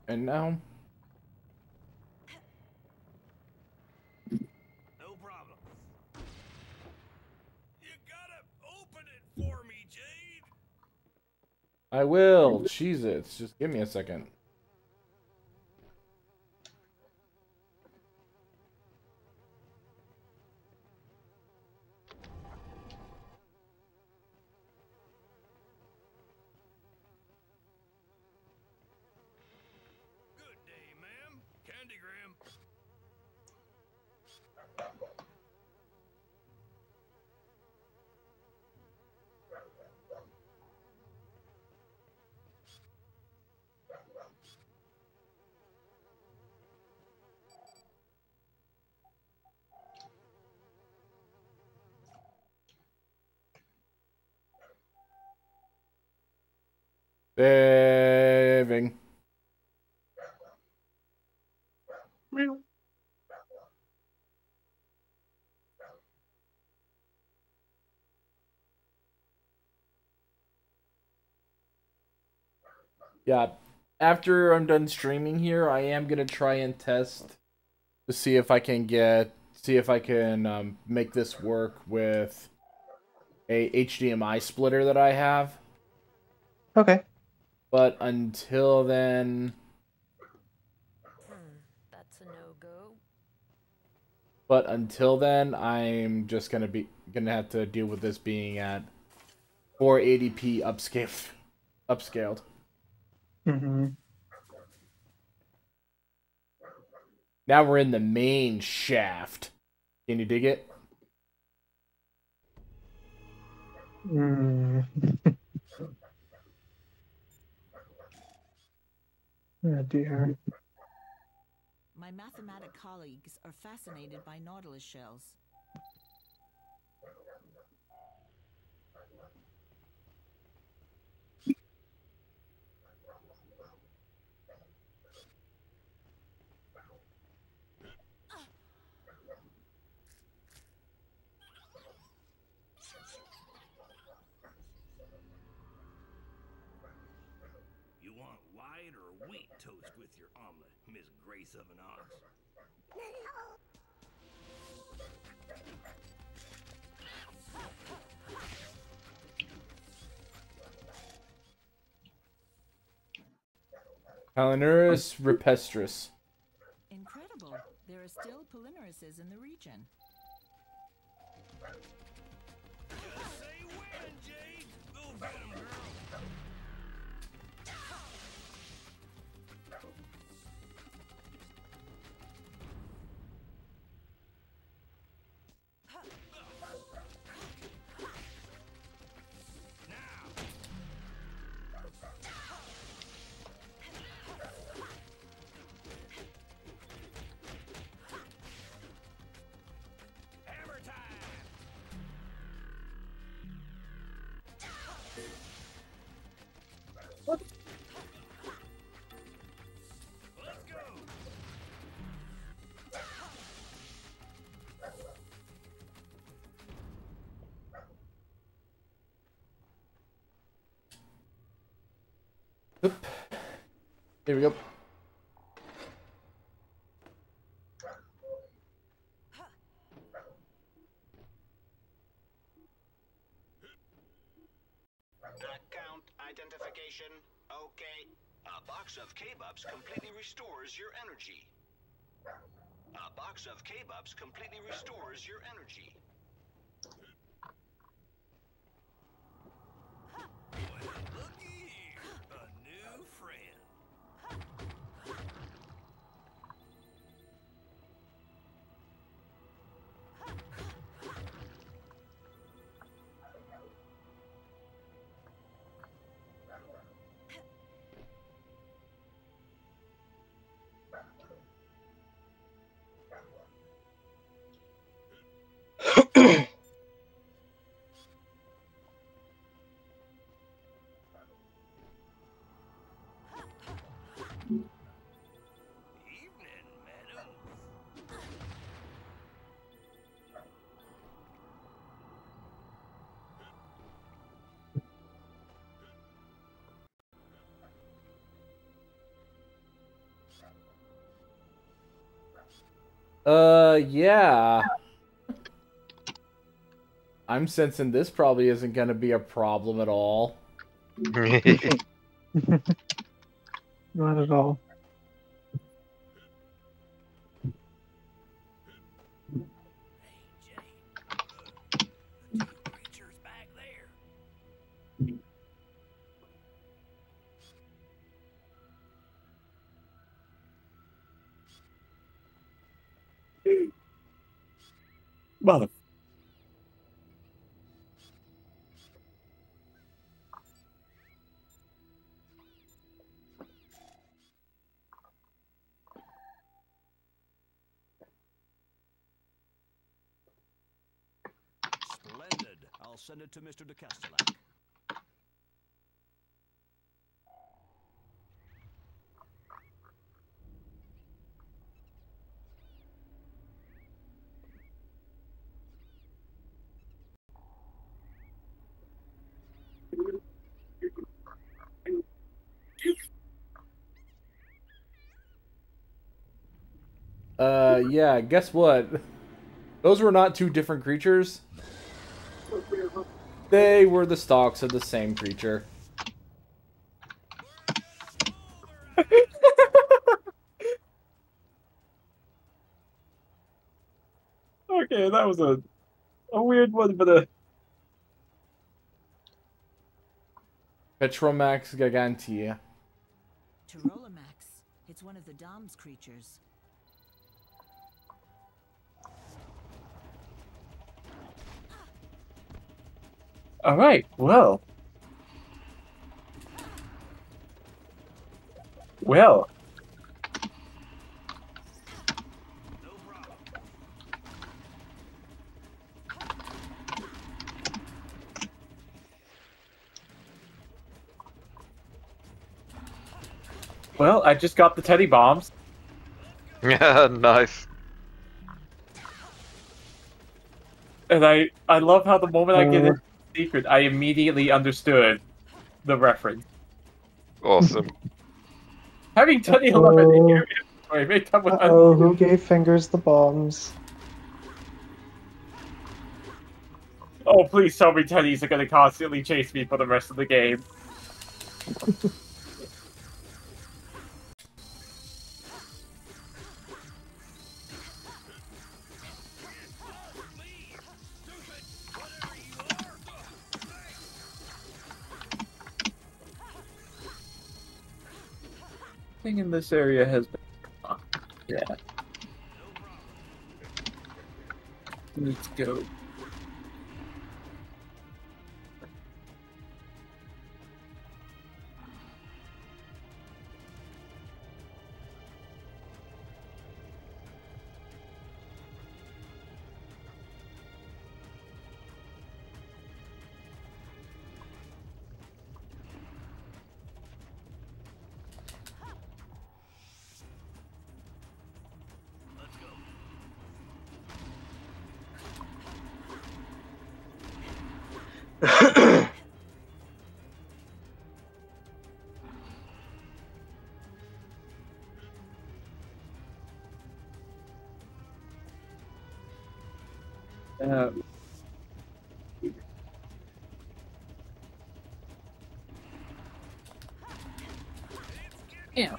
And now. No problem. You gotta open it for me, Jade. I will. Cheez-Its. Just give me a second. Good day, ma'am. Candygram. Saving. Yeah, after I'm done streaming here, I am gonna try and test to see if I can make this work with a HDMI splitter that I have. Okay. But until then, That's a no-go. I'm just gonna have to deal with this being at 480p upscaled. Mm-hmm. Now we're in the main shaft. Can you dig it? Mm. Oh dear. My mathematic colleagues are fascinated by nautilus shells. You want white or wheat toast with your omelet, Miss Grace of an Ox? Palinurus rupestris. Incredible. There are still Palinurises in the region. Just say when, Jade. Go get him, girl. Hammer time. Let's go. Oop. Here we go. Account identification. Okay. A box of K-Bups completely restores your energy. A box of K-Bups completely restores your energy. Well, looky here. A new friend. Evening, madam. Yeah. I'm sensing this probably isn't gonna be a problem at all. Not at all. Creatures back there. Mother. Splendid. I'll send it to Mr. de Castellac. Yeah, guess what? Those were not two different creatures. They were the stalks of the same creature. Okay, that was a weird one, but Petromax gigantea. Tyrolamax. It's one of the Dom's creatures. all right. Well. Well. Well, I just got the teddy bombs. Yeah, nice. And I love how the moment I get into the secret, I immediately understood the reference. Awesome. Having Teddy 11 in the area, sorry, made up with Oh, who gave Fingers the bombs? Oh, please tell me teddies are gonna constantly chase me for the rest of the game. Thing in this area has been... yeah. Let's go. Yeah.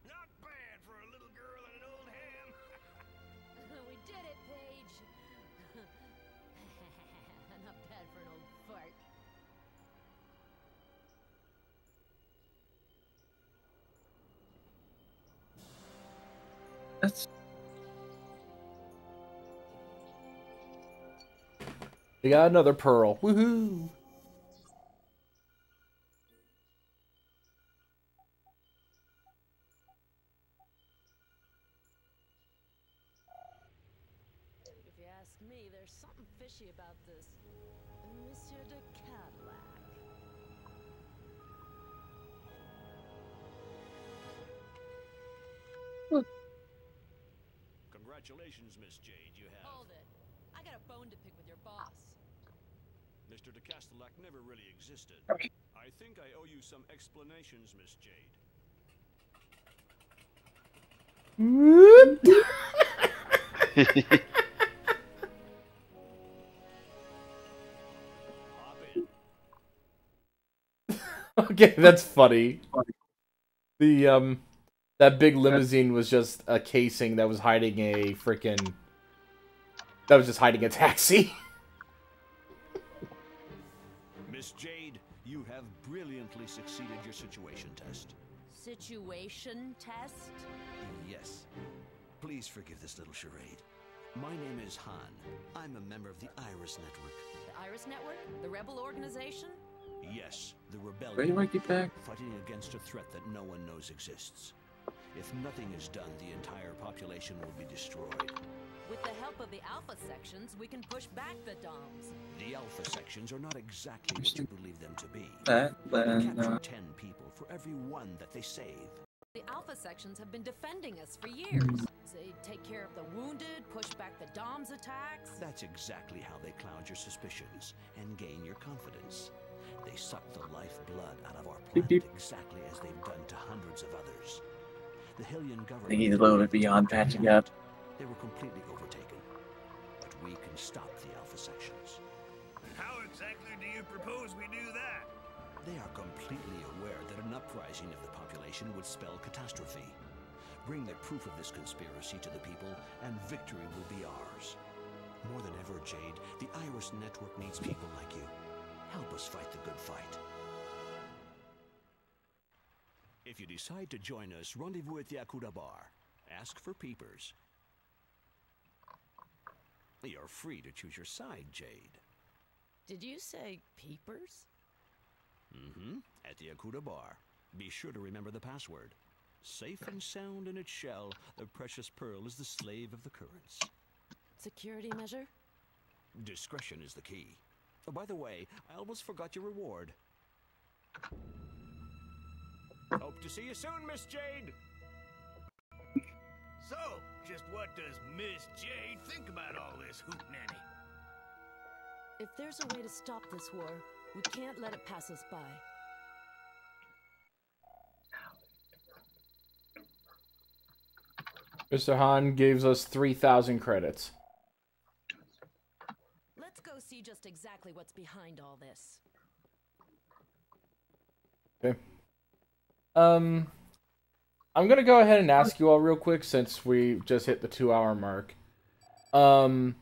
Not bad for a little girl and an old ham. We did it, Paige. Not bad for an old fart. That's... We got another pearl. Woohoo! If you ask me, there's something fishy about this Monsieur de Cadillac. Congratulations, Miss Jade. You have... Hold it. I got a bone to pick with your boss. Mr. de Castellac never really existed. I think I owe you some explanations, Miss Jade. Okay, that's funny. The that big limousine was just a casing that was hiding a freaking... that was just hiding a taxi. Miss Jade, you have brilliantly succeeded your situation test. Situation test? Yes. Please forgive this little charade. My name is Han. I'm a member of the Iris Network. The Iris Network? The rebel organization? Yes, the rebellion. Where do I get back? Fighting against a threat that no one knows exists. If nothing is done, the entire population will be destroyed. With the help of the Alpha sections, we can push back the Doms. The Alpha sections are not exactly what you believe them to be. That, They capture 10 people for every one that they save. The Alpha sections have been defending us for years. They take care of the wounded, push back the Doms' attacks. That's exactly how they cloud your suspicions and gain your confidence. They suck the lifeblood out of our planet exactly as they've done to hundreds of others. The Hylian I government... think he's a little bit beyond patching up. They were completely overtaken. But we can stop the Alpha sections. How exactly do you propose we do that? They are completely aware that an uprising of the population would spell catastrophe. Bring the proof of this conspiracy to the people, and victory will be ours. More than ever, Jade, the Iris Network needs people like you. Help us fight the good fight. If you decide to join us, rendezvous at the Akuda Bar. Ask for peepers. You're free to choose your side, Jade. Did you say peepers? Mm-hmm. At the Akuda Bar. Be sure to remember the password. Safe and sound in its shell, the precious pearl is the slave of the currents. Security measure? Discretion is the key. Oh, by the way, I almost forgot your reward. Hope to see you soon, Miss Jade. So, just what does Miss Jade think about all this hootenanny? If there's a way to stop this war, we can't let it pass us by. Mr. Han gives us 3,000 credits. Let's go see just exactly what's behind all this. Okay. I'm gonna go ahead and ask you all real quick since we just hit the 2-hour mark. Do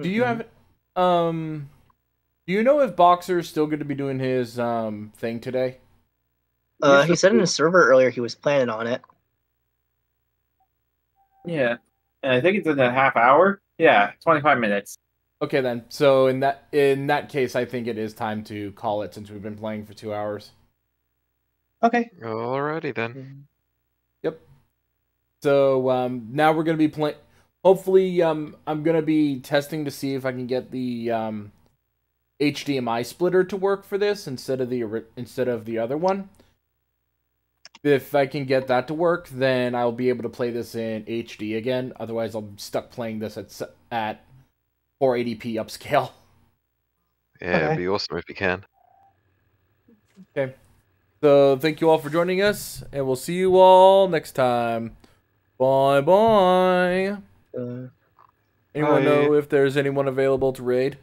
you have do you know if Boxer's still going to be doing his thing today? He said in his server earlier he was planning on it. Yeah, and I think it's in a half hour. Yeah, 25 minutes. Okay then. So in that case, I think it is time to call it since we've been playing for 2 hours. Okay. Alrighty then. Yep. So now we're gonna be playing. Hopefully, I'm gonna be testing to see if I can get the HDMI splitter to work for this instead of the other one. If I can get that to work, then I'll be able to play this in HD again. Otherwise, I'm stuck playing this at 480p upscale. Yeah, it'd be awesome if you can. Okay. So, thank you all for joining us, and we'll see you all next time. Bye-bye. Anyone know if there's anyone available to raid?